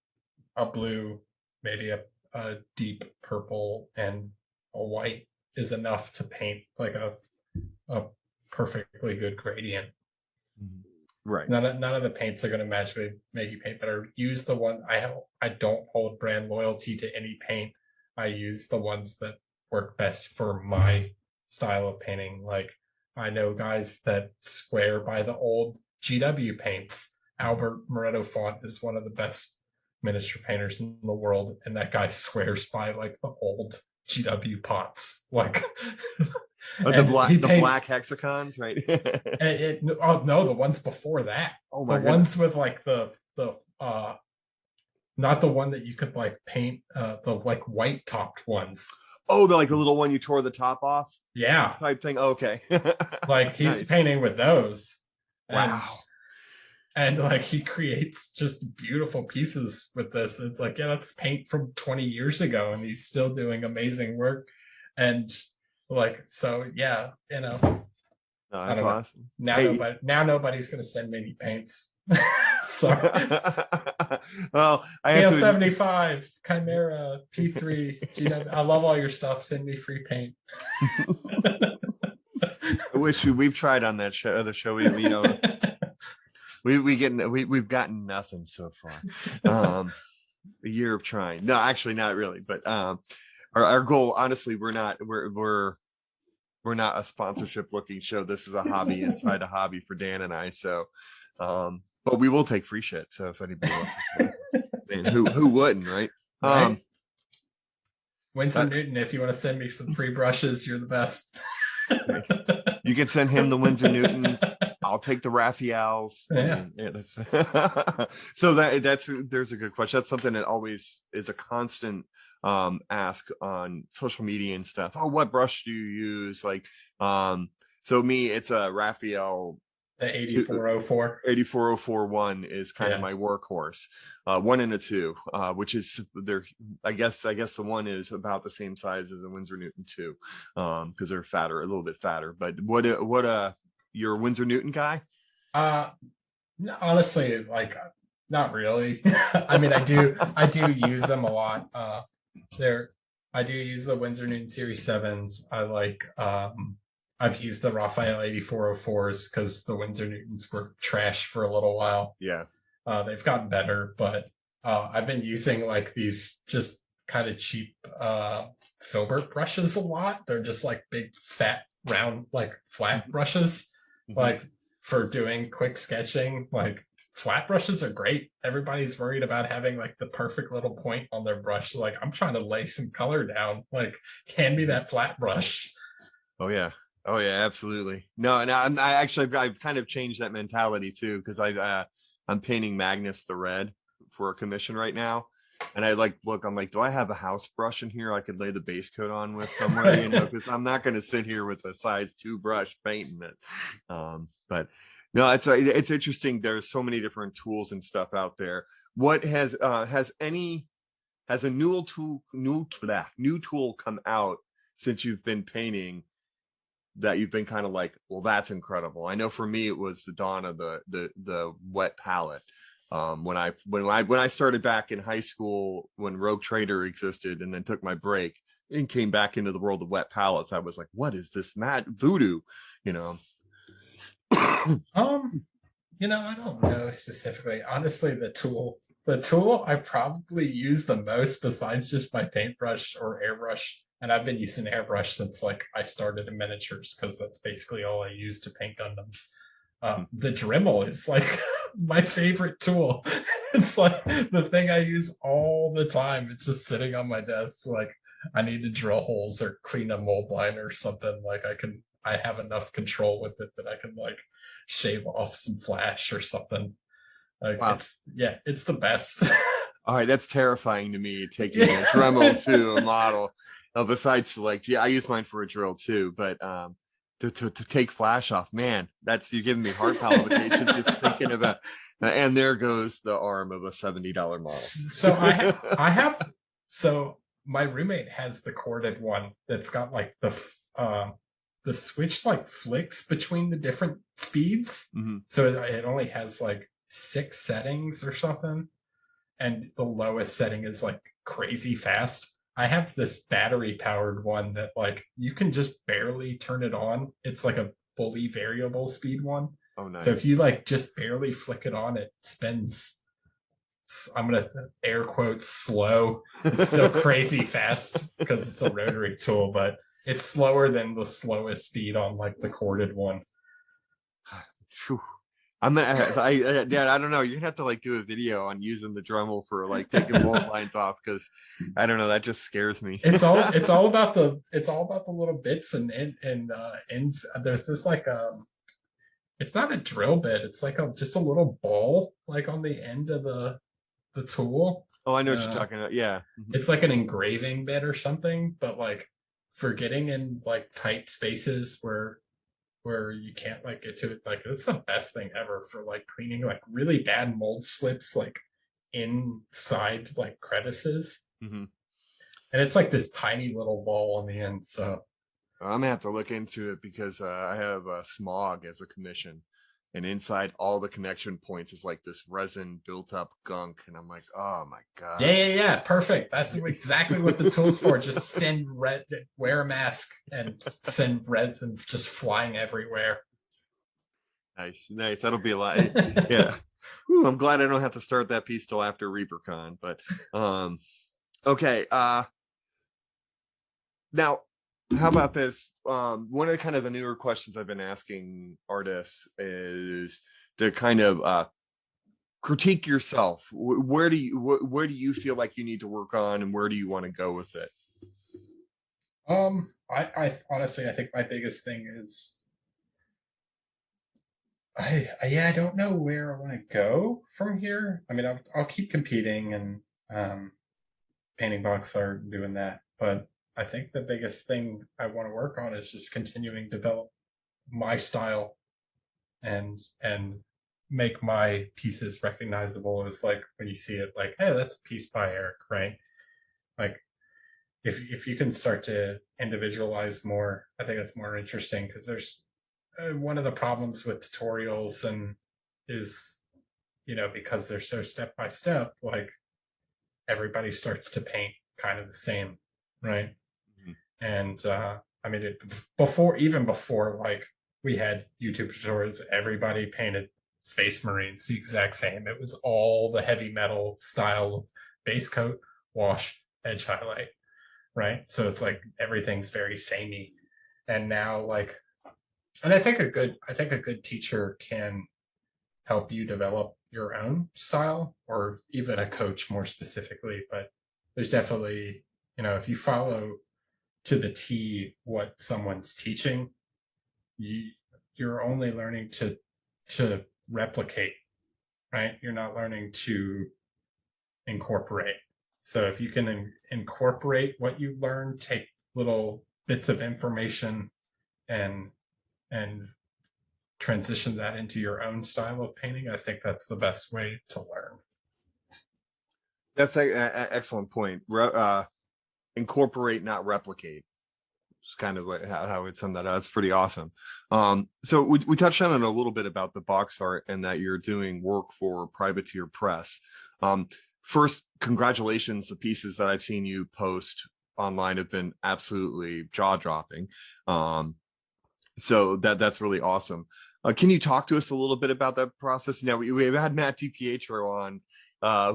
Speaker 2: a blue, maybe a deep purple and a white is enough to paint like a perfectly good gradient.
Speaker 1: Right.
Speaker 2: None of the paints are going to magically make you paint better. Use the one I don't hold brand loyalty to any paint. I use the ones that work best for my style of painting. Like, I know guys that swear by the old GW paints. Albert Moretto Font is one of the best miniature painters in the world, and that guy swears by like the old GW pots. Like,
Speaker 1: the black hexagons, right?
Speaker 2: No, the ones before that.
Speaker 1: Oh my
Speaker 2: the
Speaker 1: goodness.
Speaker 2: Ones with like the not the one that you could like paint, the like white topped ones.
Speaker 1: Oh, the little one you tore the top off?
Speaker 2: Yeah.
Speaker 1: Type thing. Okay.
Speaker 2: Like, he's nice. Painting with those.
Speaker 1: Wow.
Speaker 2: And like, he creates just beautiful pieces with this. It's like, yeah, that's paint from 20 years ago, and he's still doing amazing work. And like, so yeah,
Speaker 1: No, that's awesome.
Speaker 2: Now nobody's gonna send me any paints. Sorry.
Speaker 1: Well, I have
Speaker 2: PL75, Chimera, P3, GW. I love all your stuff. Send me free paint.
Speaker 1: I wish we've tried on that show. The show we've gotten nothing so far. A year of trying. No, actually, not really. But our goal, honestly, we're not a sponsorship looking show. This is a hobby inside a hobby for Dan and I. So, but we will take free shit. So if anybody wants to, man, who wouldn't, right?
Speaker 2: Right? Winston Newton, if you want to send me some free brushes, you're the best.
Speaker 1: You can send him the Winsor Newtons. I'll take the Raphaels.
Speaker 2: Yeah.
Speaker 1: That's so there's a good question. That's something that always is a constant ask on social media and stuff. Oh, what brush do you use? Like, so me, it's a Raphael.
Speaker 2: The 8404.
Speaker 1: 84041 is kind of my workhorse. 1 and a 2, which is I guess the 1 is about the same size as a Winsor Newton 2, because they're fatter, a little bit fatter. But what you're a Winsor Newton guy?
Speaker 2: Honestly, like, not really. I mean, I do use them a lot. I do use the Winsor Newton Series 7s. I like I've used the Raphael 8404s because the Winsor Newtons were trash for a little while.
Speaker 1: Yeah.
Speaker 2: They've gotten better, but I've been using like these just kind of cheap filbert brushes a lot. They're just like big, fat, round, like flat brushes. Mm-hmm. Like, for doing quick sketching, like, flat brushes are great. Everybody's worried about having like the perfect little point on their brush. Like, I'm trying to lay some color down. Like, hand me that flat brush.
Speaker 1: Oh yeah, absolutely. No, and I've kind of changed that mentality too, because I'm painting Magnus the Red for a commission right now, and I'm like, do I have a house brush in here I could lay the base coat on with somewhere? Because I'm not going to sit here with a size 2 brush painting it. But no, it's interesting. There's so many different tools and stuff out there. What has a new tool come out since you've been painting that you've been kind of like, well, that's incredible? I know for me it was the dawn of the wet palette. When I started back in high school, when Rogue Trader existed, and then took my break and came back into the world of wet palettes, I was like, what is this mad voodoo? You know.
Speaker 2: I don't know specifically. Honestly, the tool I probably use the most, besides just my paintbrush or airbrush, and I've been using airbrush since like I started in miniatures because that's basically all I use to paint Gundams. The Dremel is like my favorite tool. It's like the thing I use all the time. It's just sitting on my desk. Like I need to drill holes or clean a mold line or something. Like I have enough control with it that I can like shave off some flash or something. Like
Speaker 1: Wow.
Speaker 2: it's the best.
Speaker 1: All right, that's terrifying to me, taking a Dremel to a model. Besides, like, yeah, I use mine for a drill too, but to take flash off, man, you're giving me heart palpitations just thinking about. And there goes the arm of a $70 model.
Speaker 2: So I have. So my roommate has the corded one that's got like the switch like flicks between the different speeds.
Speaker 1: Mm-hmm.
Speaker 2: So it only has like 6 settings or something, and the lowest setting is like crazy fast. I have this battery powered one that like you can just barely turn it on. It's like a fully variable speed one.
Speaker 1: Oh, nice.
Speaker 2: So if you like just barely flick it on, it spins. I'm gonna air quotes slow. It's still crazy fast because it's a rotary tool, but it's slower than the slowest speed on like the corded one.
Speaker 1: Dad, I don't know. You're gonna have to like do a video on using the Dremel for like taking mold lines off, because I don't know, that just scares me.
Speaker 2: It's all about the little bits and ends. There's this like it's not a drill bit. It's like just a little ball like on the end of the tool.
Speaker 1: Oh, I know what you're talking about. Yeah.
Speaker 2: It's like an engraving bit or something, but like for getting in like tight spaces where you can't like get to it, like it's the best thing ever for like cleaning like really bad mold slips like inside like crevices.
Speaker 1: Mm-hmm.
Speaker 2: And it's like this tiny little ball on the end. So
Speaker 1: I'm gonna have to look into it, because I have smog as a commission, and inside all the connection points is like this resin built up gunk, and I'm like, oh my god.
Speaker 2: Yeah, perfect. That's exactly what the tool's for. Just wear a mask and send resin just flying everywhere.
Speaker 1: Nice. That'll be a lot. Yeah. Whew, I'm glad I don't have to start that piece till after ReaperCon. But okay. Now, how about this? One of the kind of the newer questions I've been asking artists is to kind of critique yourself. Where do you feel like you need to work on, and where do you want to go with it?
Speaker 2: I honestly, I think my biggest thing is I don't know where I want to go from here. I mean, I'll keep competing, and Painting Box are doing that, but I think the biggest thing I want to work on is just continuing to develop my style and make my pieces recognizable as like when you see it, like, hey, that's a piece by Erik, right? Like if you can start to individualize more, I think that's more interesting, because there's one of the problems with tutorials and is, because they're so step by step, like everybody starts to paint kind of the same, right? Mm-hmm. And I mean, before like we had YouTube tutorials, everybody painted Space Marines the exact same. It was all the heavy metal style of base coat, wash, edge highlight, right? So it's like everything's very samey. And now like, and I think a good teacher can help you develop your own style, or even a coach more specifically. But there's definitely, if you follow to the T what someone's teaching, you're only learning to replicate, right? You're not learning to incorporate. So if you can incorporate what you learn, take little bits of information and transition that into your own style of painting, I think that's the best way to learn.
Speaker 1: That's an excellent point. Incorporate, not replicate. It's kind of like how I would sum that up. That's pretty awesome. So we touched on it a little bit about the box art and that you're doing work for Privateer Press. First, congratulations. The pieces that I've seen you post online have been absolutely jaw-dropping. So that's really awesome. Can you talk to us a little bit about that process? Now we've had Matt DiPietro on,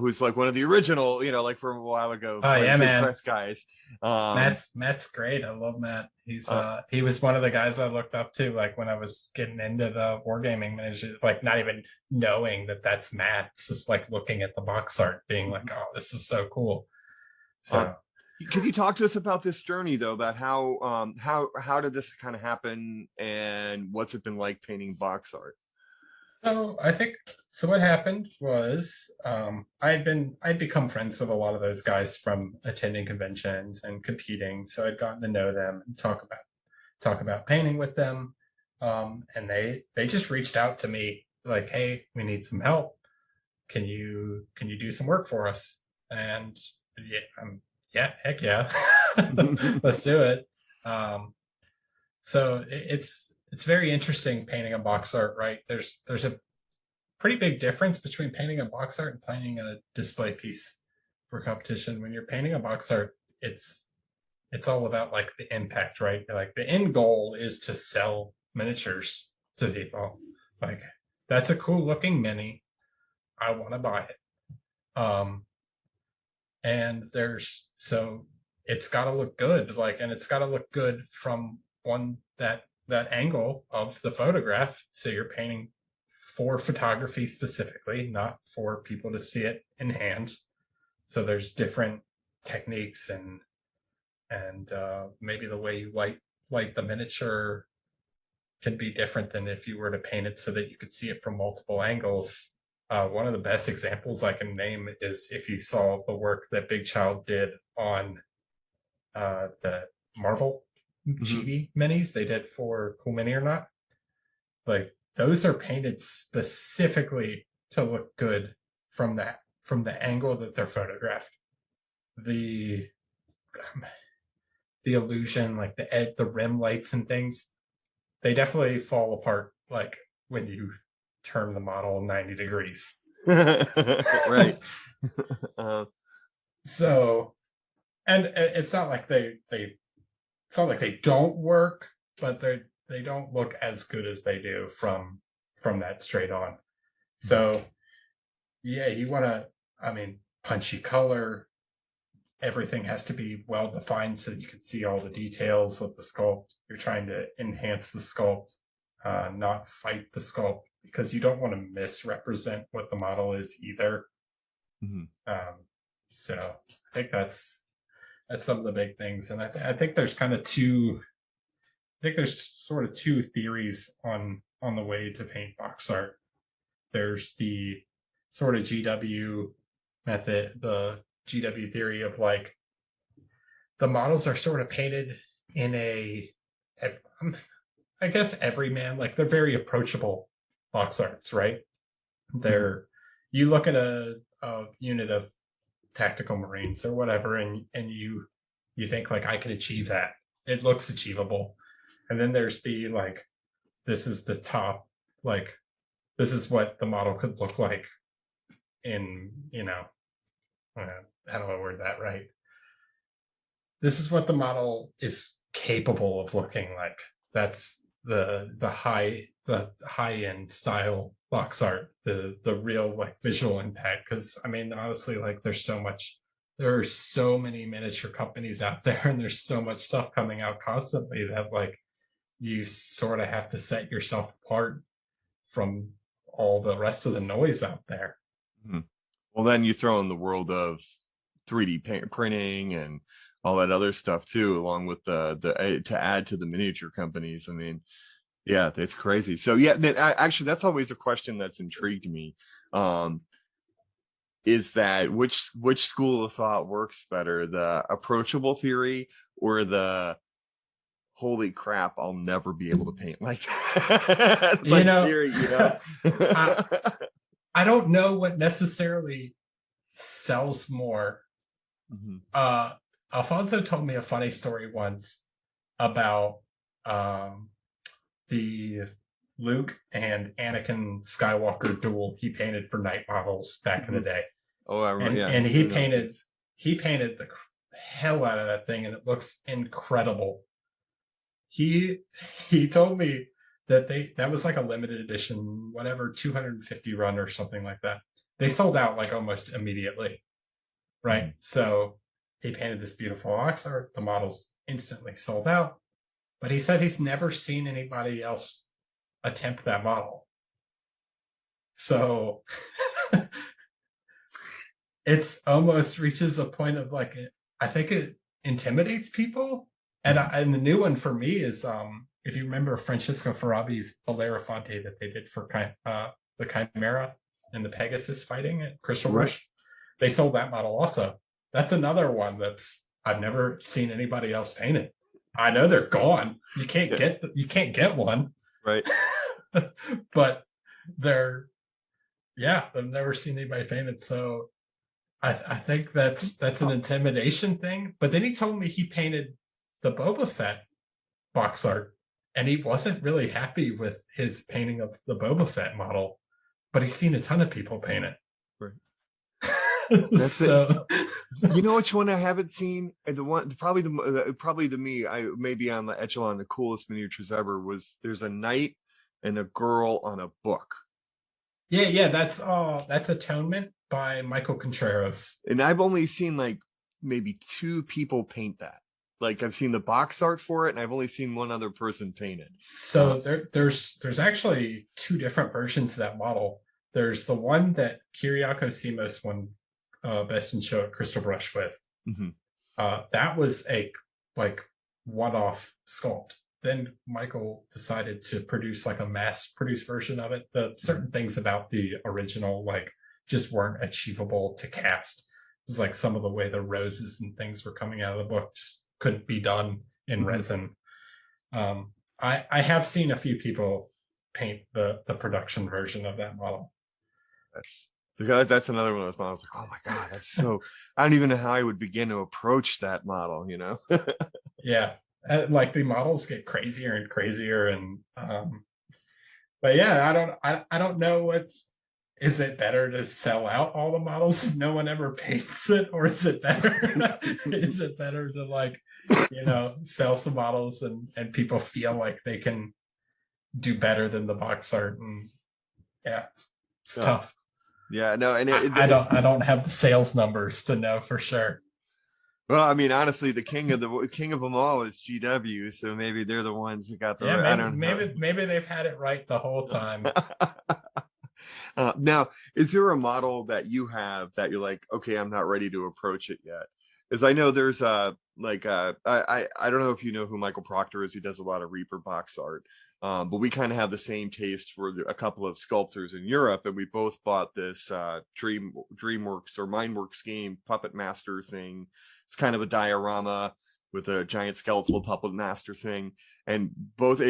Speaker 1: who's like one of the original, like from a while ago,
Speaker 2: Oh yeah,
Speaker 1: Privateer
Speaker 2: man.
Speaker 1: Press guys.
Speaker 2: Matt's great. I love Matt. He was one of the guys I looked up to, like when I was getting into the wargaming manager, like not even knowing that that's Matt. It's just like looking at the box art, being like, oh, this is so cool. So
Speaker 1: could you talk to us about this journey though, about how did this kind of happen and what's it been like painting box art?
Speaker 2: So I think what happened was I'd become friends with a lot of those guys from attending conventions and competing. So I'd gotten to know them and talk about painting with them. And they just reached out to me like, hey, we need some help. Can you do some work for us? And yeah, heck yeah. Let's do it. So it's very interesting painting a box art, right? There's a pretty big difference between painting a box art and painting a display piece for competition. When you're painting a box art, it's all about like the impact, right? Like the end goal is to sell miniatures to people. Like that's a cool looking mini. I want to buy it. And it's got to look good, like, and it's got to look good from that angle of the photograph. So you're painting for photography specifically, not for people to see it in hand. So there's different techniques and maybe the way you light the miniature can be different than if you were to paint it so that you could see it from multiple angles. One of the best examples I can name is if you saw the work that Big Child did on the Marvel Chibi minis they did for Cool Mini or Not. Like those are painted specifically to look good from the angle that they're photographed. The illusion, like the rim lights and things, they definitely fall apart like when you turn the model 90 degrees.
Speaker 1: Right.
Speaker 2: So, and it's not like it's not like they don't work, but they don't look as good as they do from that straight on. So yeah, you want to, punchy color, everything has to be well defined so that you can see all the details of the sculpt. You're trying to enhance the sculpt, not fight the sculpt, because you don't want to misrepresent what the model is either. So I think that's some of the big things. And I think there's sort of two theories on the way to paint box art. There's the sort of GW method, the GW theory of like the models are sort of painted in I guess everyman, like they're very approachable box arts, right? You look at a unit of tactical Marines or whatever, and you think like I could achieve that. It looks achievable. And then there's the like, this is the top, like this is what the model could look like in, how do I word that right? This is what the model is capable of looking like. That's the high end style box art, the real like visual impact. Because honestly, like there are so many miniature companies out there, and there's so much stuff coming out constantly that like you sort of have to set yourself apart from all the rest of the noise out there.
Speaker 1: Well, then you throw in the world of 3D printing and all that other stuff too, along with the to add to the miniature companies. Yeah, it's crazy. So yeah, actually that's always a question that's intrigued me. Is that which school of thought works better, the approachable theory or the holy crap, I'll never be able to paint like that theory,
Speaker 2: I don't know what necessarily sells more. Alfonso told me a funny story once about the Luke and Anakin Skywalker duel he painted for night models back in the day.
Speaker 1: Oh, I remember.
Speaker 2: And
Speaker 1: Yeah,
Speaker 2: and
Speaker 1: I know the piece.
Speaker 2: he painted the hell out of that thing, and it looks incredible. He he told me that that was like a limited edition, whatever, 250 run or something like that. They sold out like almost immediately, right?
Speaker 1: Mhm.
Speaker 2: So he painted this beautiful box art. The models instantly sold out, but he said he's never seen anybody else attempt that model. So it's almost reaches a point of like, I think it intimidates people. And the new one for me is if you remember Francisco Farabi's Belafonte that they did for the Chimera and the Pegasus fighting at Crystal
Speaker 1: Right.
Speaker 2: Rush. They sold that model also. That's another one that's I've never seen anybody else paint it. I know they're gone. You can't get one.
Speaker 1: Right.
Speaker 2: But they're I've never seen anybody paint it. So I think that's an intimidation thing. But then he told me he painted the Boba Fett box art, and he wasn't really happy with his painting of the Boba Fett model, but he's seen a ton of people paint it.
Speaker 1: Right. That's
Speaker 2: so
Speaker 1: it. You know which one I haven't seen? And the one probably the me I maybe on the echelon the coolest miniatures ever was there's a knight and a girl on a book.
Speaker 2: yeah, that's Atonement by Michael Contreras.
Speaker 1: And I've only seen like maybe 2 people paint that. Like I've seen the box art for it, and I've only seen one other person paint it.
Speaker 2: So there's actually 2 different versions of that model. There's the one that Kyriako Simos won Best in Show at Crystal Brush with.
Speaker 1: Mm-hmm.
Speaker 2: That was a like one-off sculpt. Then Michael decided to produce like a mass-produced version of it. The certain things about the original like just weren't achievable to cast. It was like some of the way the roses and things were coming out of the book just couldn't be done in resin. I have seen a few people paint the production version of that model.
Speaker 1: That's another one of those models. Like, oh my god, that's so. I don't even know how I would begin to approach that model. You know.
Speaker 2: Yeah, like the models get crazier and crazier, and but yeah, I don't know is it better to sell out all the models if no one ever paints it, or is it better is it better to like sell some models and people feel like they can do better than the box art? And yeah, it's tough.
Speaker 1: Yeah, no, and
Speaker 2: I don't have the sales numbers to know for sure.
Speaker 1: Well, I mean, honestly, the king of them all is GW, so maybe they're the ones that got the.
Speaker 2: Yeah,
Speaker 1: I don't know.
Speaker 2: Maybe they've had it right the whole time.
Speaker 1: Now, is there a model that you have that you're like, okay, I'm not ready to approach it yet? Because I know there's I don't know if you know who Michael Proctor is. He does a lot of Reaper box art. But we kind of have the same taste for a couple of sculptors in Europe, and we both bought this DreamWorks or Mindworks game Puppet Master thing. It's kind of a diorama with a giant skeletal puppet master thing, and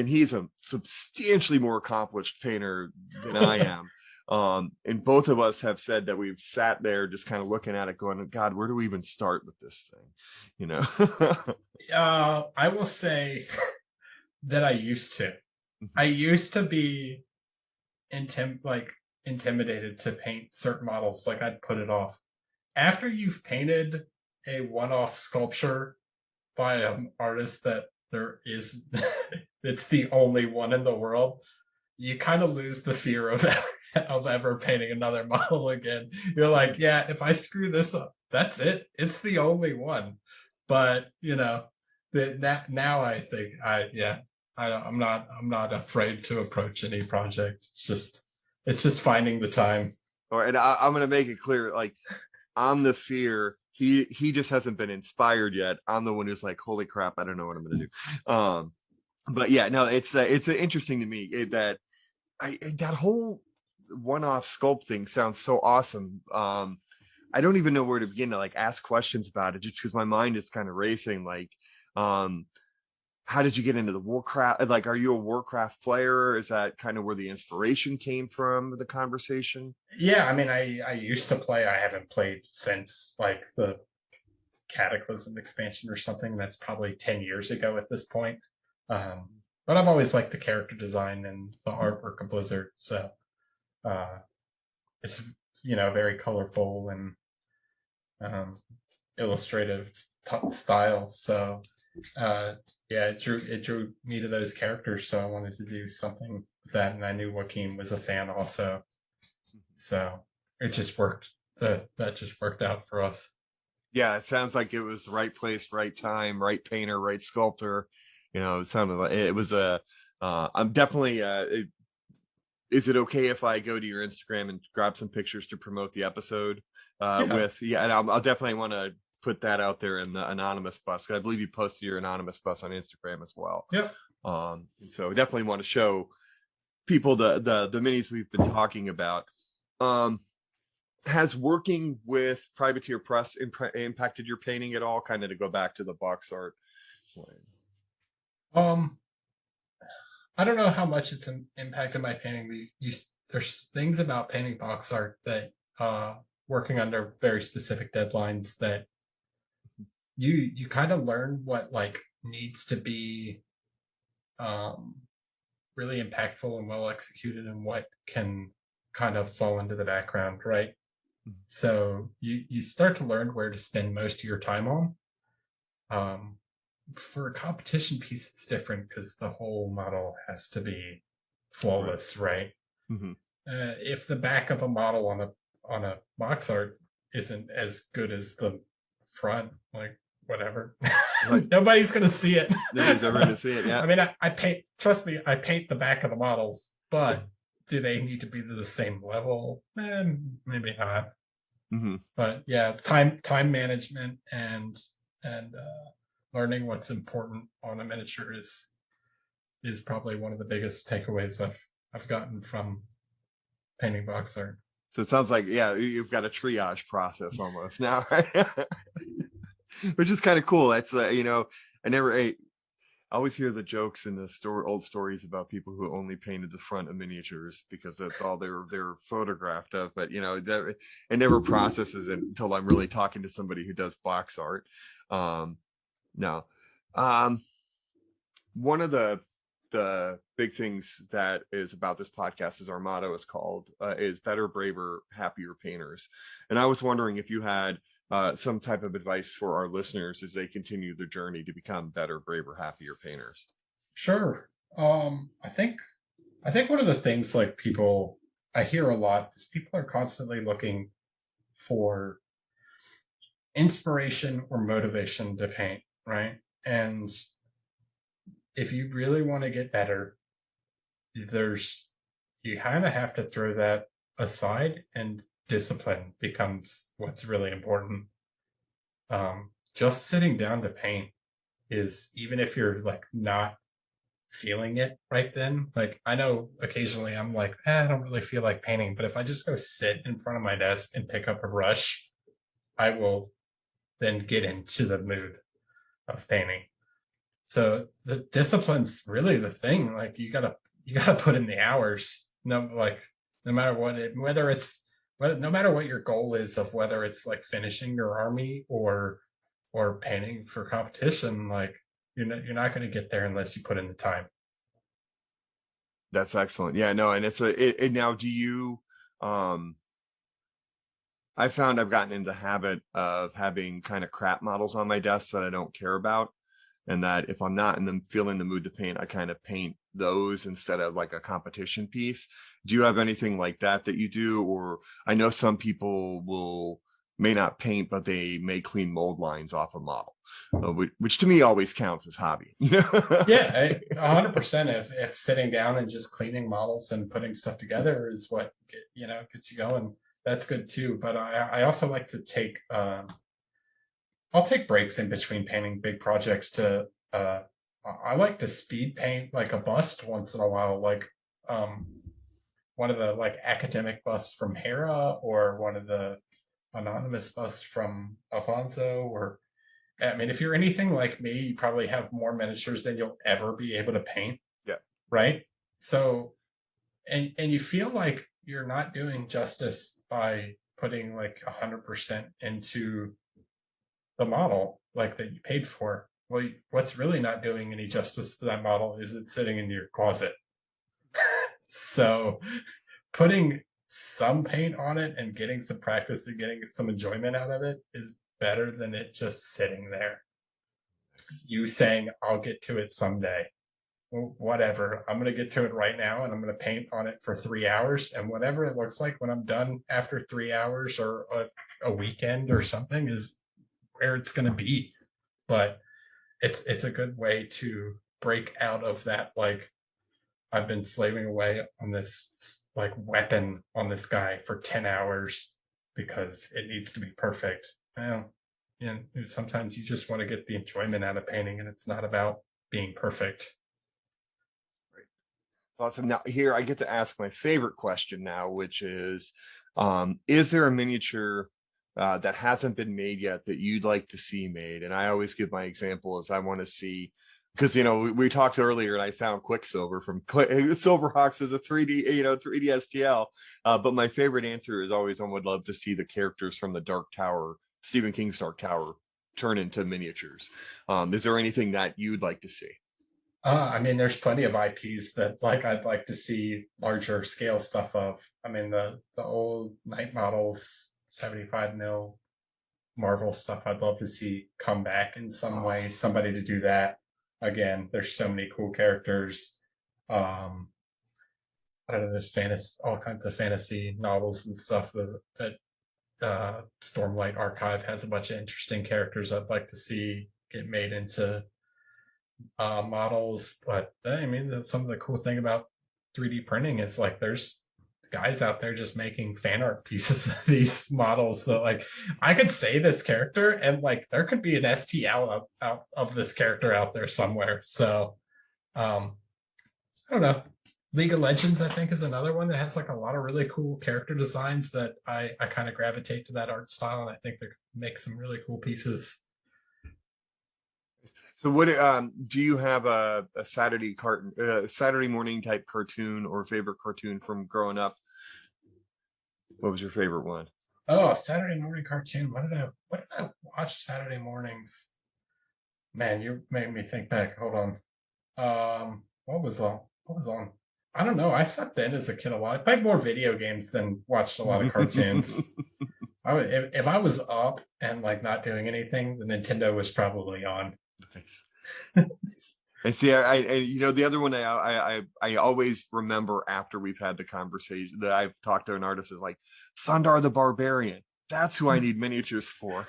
Speaker 1: he's a substantially more accomplished painter than I am. And both of us have said that we've sat there just kind of looking at it going, God, where do we even start with this thing? You know?
Speaker 2: I will say that I used to be intimidated to paint certain models. Like I'd put it off. After you've painted a one-off sculpture by an artist that there is, it's the only one in the world, you kind of lose the fear of ever painting another model again. You're like, yeah, if I screw this up, that's it. It's the only one. But now I think I'm not afraid to approach any project. It's just finding the time.
Speaker 1: All right, and I'm gonna make it clear, like I'm the fear. He just hasn't been inspired yet. I'm the one who's like, holy crap, I don't know what I'm gonna do. But yeah, no, it's interesting to me that that whole one-off sculpt thing sounds so awesome. I don't even know where to begin to like ask questions about it, just because my mind is kind of racing. Like, how did you get into the Warcraft? Like, are you a Warcraft player? Is that kind of where the inspiration came from, the conversation?
Speaker 2: Yeah, I mean, I used to play. I haven't played since like the Cataclysm expansion or something that's probably 10 years ago at this point. But I've always liked the character design and the artwork of Blizzard. So it's, very colorful and illustrative style. So it drew me to those characters. So I wanted to do something with that. And I knew Joaquin was a fan also. So it just worked. That just worked out for us.
Speaker 1: Yeah, it sounds like it was the right place, right time, right painter, right sculptor. It sounded like it was I'm definitely. Is it okay if I go to your Instagram and grab some pictures to promote the episode? And I'll definitely want to put that out there in the anonymous bus, 'cause I believe you posted your anonymous bus on Instagram as well.
Speaker 2: Yep.
Speaker 1: And so definitely want to show people the minis we've been talking about. Has working with Privateer Press impacted your painting at all? Kind of to go back to the box art.
Speaker 2: I don't know how much it's impacted my painting. There's things about painting box art that working under very specific deadlines that you kind of learn what like needs to be really impactful and well executed, and what can kind of fall into the background, right? So you start to learn where to spend most of your time on. For a competition piece, it's different because the whole model has to be flawless, right?
Speaker 1: Mm-hmm.
Speaker 2: If the back of a model on a box art isn't as good as the front, like whatever, right. Nobody's gonna see it.
Speaker 1: Nobody's ever gonna see it. Yeah.
Speaker 2: I mean, I paint. Trust me, I paint the back of the models, but do they need to be to the same level? Maybe not.
Speaker 1: Mm-hmm.
Speaker 2: But yeah, time management and learning what's important on a miniature is probably one of the biggest takeaways I've gotten from painting box art.
Speaker 1: So it sounds like, yeah, you've got a triage process almost now, right? Which is kind of cool. That's I always hear the jokes in the old stories about people who only painted the front of miniatures because that's all they're photographed of. But it never processes it until I'm really talking to somebody who does box art. No. One of the big things that is about this podcast is our motto is better, braver, happier painters. And I was wondering if you had some type of advice for our listeners as they continue their journey to become better, braver, happier painters.
Speaker 2: Sure. I think one of the things like I hear a lot is people are constantly looking for inspiration or motivation to paint, right? And if you really want to get better, you kind of have to throw that aside, and discipline becomes what's really important. Just sitting down to paint is, even if you're like not feeling it right then, like I know occasionally I'm like, I don't really feel like painting, but if I just go sit in front of my desk and pick up a brush, I will then get into the mood of painting. So the discipline's really the thing. Like you gotta put in the hours. No matter no matter what your goal is, of whether it's like finishing your army or painting for competition, like you're not going to get there unless you put in the time.
Speaker 1: That's excellent. Yeah, no, and now do you I found I've gotten into the habit of having kind of crap models on my desk that I don't care about. And that if I'm not feeling the mood to paint, I kind of paint those instead of like a competition piece. Do you have anything like that you do? Or I know some people may not paint, but they may clean mold lines off a model, which to me always counts as hobby.
Speaker 2: Yeah, 100%. If sitting down and just cleaning models and putting stuff together is what gets you going, that's good too. But I also like to take I'll take breaks in between painting big projects I like to speed paint like a bust once in a while, like one of the like academic busts from Hera, or one of the anonymous busts from Alfonso. Or I mean, if you're anything like me, you probably have more miniatures than you'll ever be able to paint.
Speaker 1: Yeah.
Speaker 2: Right. So, and you feel like you're not doing justice by putting like 100% into the model like that you paid for. Well, what's really not doing any justice to that model is it sitting in your closet. So putting some paint on it and getting some practice and getting some enjoyment out of it is better than it just sitting there. You saying, I'll get to it someday. Well, whatever. I'm going to get to it right now and I'm going to paint on it for 3 hours. And whatever it looks like when I'm done after 3 hours or a weekend or something is where it's going to be. But it's a good way to break out of that, like, I've been slaving away on this like weapon on this guy for 10 hours because it needs to be perfect. Well, sometimes you just want to get the enjoyment out of painting and it's not about being perfect.
Speaker 1: Awesome. Now here I get to ask my favorite question now, which is there a miniature that hasn't been made yet that you'd like to see made? And I always give my example as I want to see, because we talked earlier and I found Quicksilver from Silverhawks as a 3D 3D STL, but my favorite answer is always I would love to see the characters from the Dark Tower, Stephen King's Dark Tower, turn into miniatures. Is there anything that you'd like to see?
Speaker 2: I mean, there's plenty of IPs that like I'd like to see larger scale stuff of. I mean, the old Night Models 75 mil Marvel stuff I'd love to see come back in some way. Somebody to do that. Again, there's so many cool characters. I don't know, there's all kinds of fantasy novels and stuff that Stormlight Archive has a bunch of interesting characters I'd like to see get made into models. But I mean, some of the cool thing about 3D printing is like there's guys out there just making fan art pieces of these models that like I could say this character and like there could be an STL out of this character out there somewhere. So I don't know. League of Legends, I think, is another one that has like a lot of really cool character designs that I kind of gravitate to that art style, and I think they make some really cool pieces.
Speaker 1: So what do you have a Saturday Saturday morning type cartoon or favorite cartoon from growing up? What was your favorite one?
Speaker 2: Oh, Saturday morning cartoon. What did I watch Saturday mornings? Man, you made me think back. Hold on. What was on? I don't know. I slept in as a kid a lot. I played more video games than watched a lot of cartoons. If I was up and like not doing anything, the Nintendo was probably on.
Speaker 1: Nice. And see, I the other one I always remember after we've had the conversation that I've talked to an artist is like Thundar the Barbarian. That's who I need miniatures for.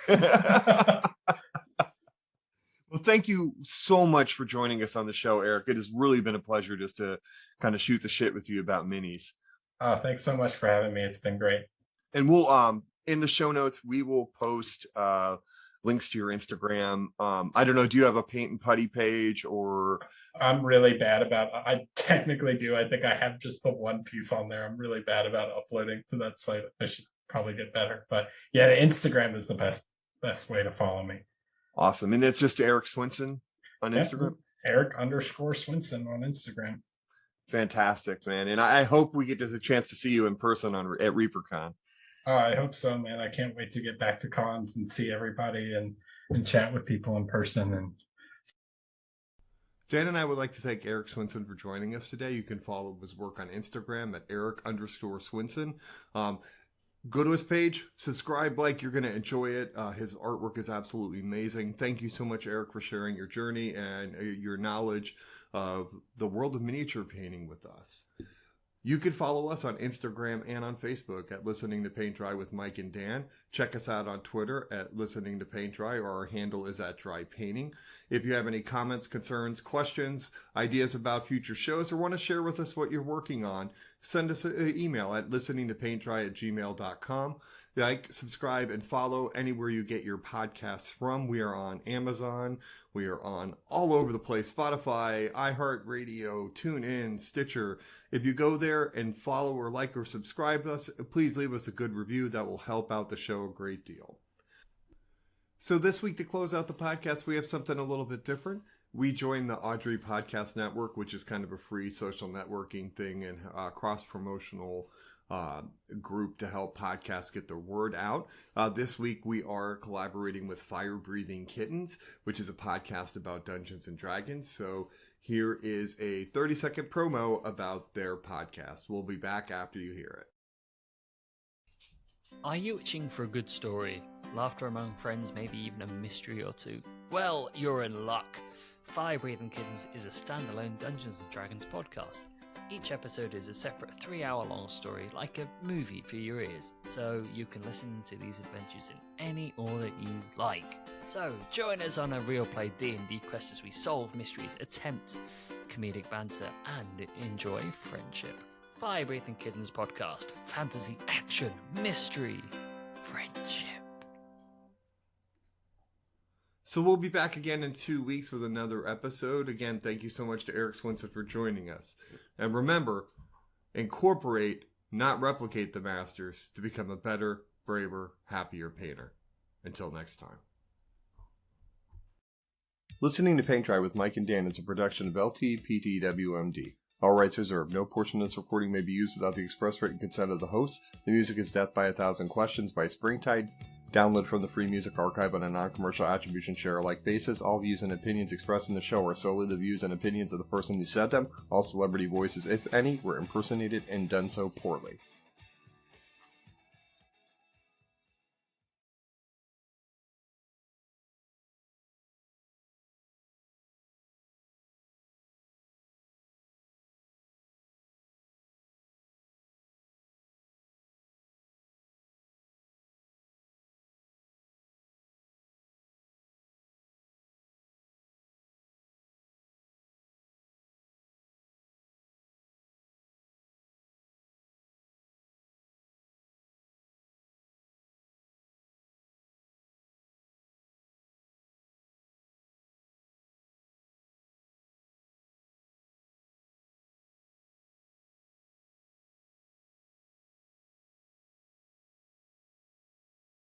Speaker 1: Well, thank you so much for joining us on the show, Erik. It has really been a pleasure just to kind of shoot the shit with you about minis.
Speaker 2: Oh, thanks so much for having me. It's been great.
Speaker 1: And we'll in the show notes we will post links to your Instagram. I don't know, do you have a paint and putty page? Or
Speaker 2: I'm really bad about I technically do. I think I have just the one piece on there. I'm really bad about uploading to that site. I should probably get better. But yeah, Instagram is the best way to follow me.
Speaker 1: Awesome. And it's just Erik Swinson on Instagram?
Speaker 2: Erik_Swinson on Instagram.
Speaker 1: Fantastic, man. And I hope we get a chance to see you in person at ReaperCon.
Speaker 2: Oh, I hope so, man. I can't wait to get back to cons and see everybody and chat with people in person. And
Speaker 1: Dan and I would like to thank Erik Swinson for joining us today. You can follow his work on Instagram at Erik_Swinson. Go to his page, subscribe, you're going to enjoy it. His artwork is absolutely amazing. Thank you so much, Erik, for sharing your journey and your knowledge of the world of miniature painting with us. You can follow us on Instagram and on Facebook at Listening to Paint Dry with Mike and Dan. Check us out on Twitter at Listening to Paint Dry, or our handle is at Dry Painting. If you have any comments, concerns, questions, ideas about future shows, or want to share with us what you're working on, send us an email at listeningtopaintdry@gmail.com. Like, subscribe, and follow anywhere you get your podcasts from. We are on Amazon. We are on all over the place. Spotify, iHeartRadio, TuneIn, Stitcher. If you go there and follow or like or subscribe to us, please leave us a good review. That will help out the show a great deal. So this week, to close out the podcast, we have something a little bit different. We joined the Audrey Podcast Network, which is kind of a free social networking thing and cross-promotional group to help podcasts get their word out. This week we are collaborating with Firebreathing Kittens, which is a podcast about Dungeons and Dragons. So here is a 30-second promo about their podcast. We'll be back after you hear it.
Speaker 3: Are you itching for a good story, laughter among friends, maybe even a mystery or two? Well, you're in luck. Firebreathing Kittens is a standalone Dungeons & Dragons podcast. Each episode is a separate 3-hour-long story, like a movie for your ears, so you can listen to these adventures in any order you like. So, join us on a real play D&D quest as we solve mysteries, attempt comedic banter, and enjoy friendship. Firebreathing Kittens podcast. Fantasy, action, mystery, friendship.
Speaker 1: So we'll be back again in 2 weeks with another episode. Again, thank you so much to Erik Swinson for joining us. And remember, incorporate, not replicate the masters to become a better, braver, happier painter. Until next time. Listening to Paint Dry with Mike and Dan is a production of LTPTWMD. All rights reserved. No portion of this recording may be used without the express written consent of the host. The music is Death by a Thousand Questions by Springtide. Download from the Free Music Archive on a non-commercial attribution share-alike basis. All views and opinions expressed in the show are solely the views and opinions of the person who said them. All celebrity voices, if any, were impersonated and done so poorly.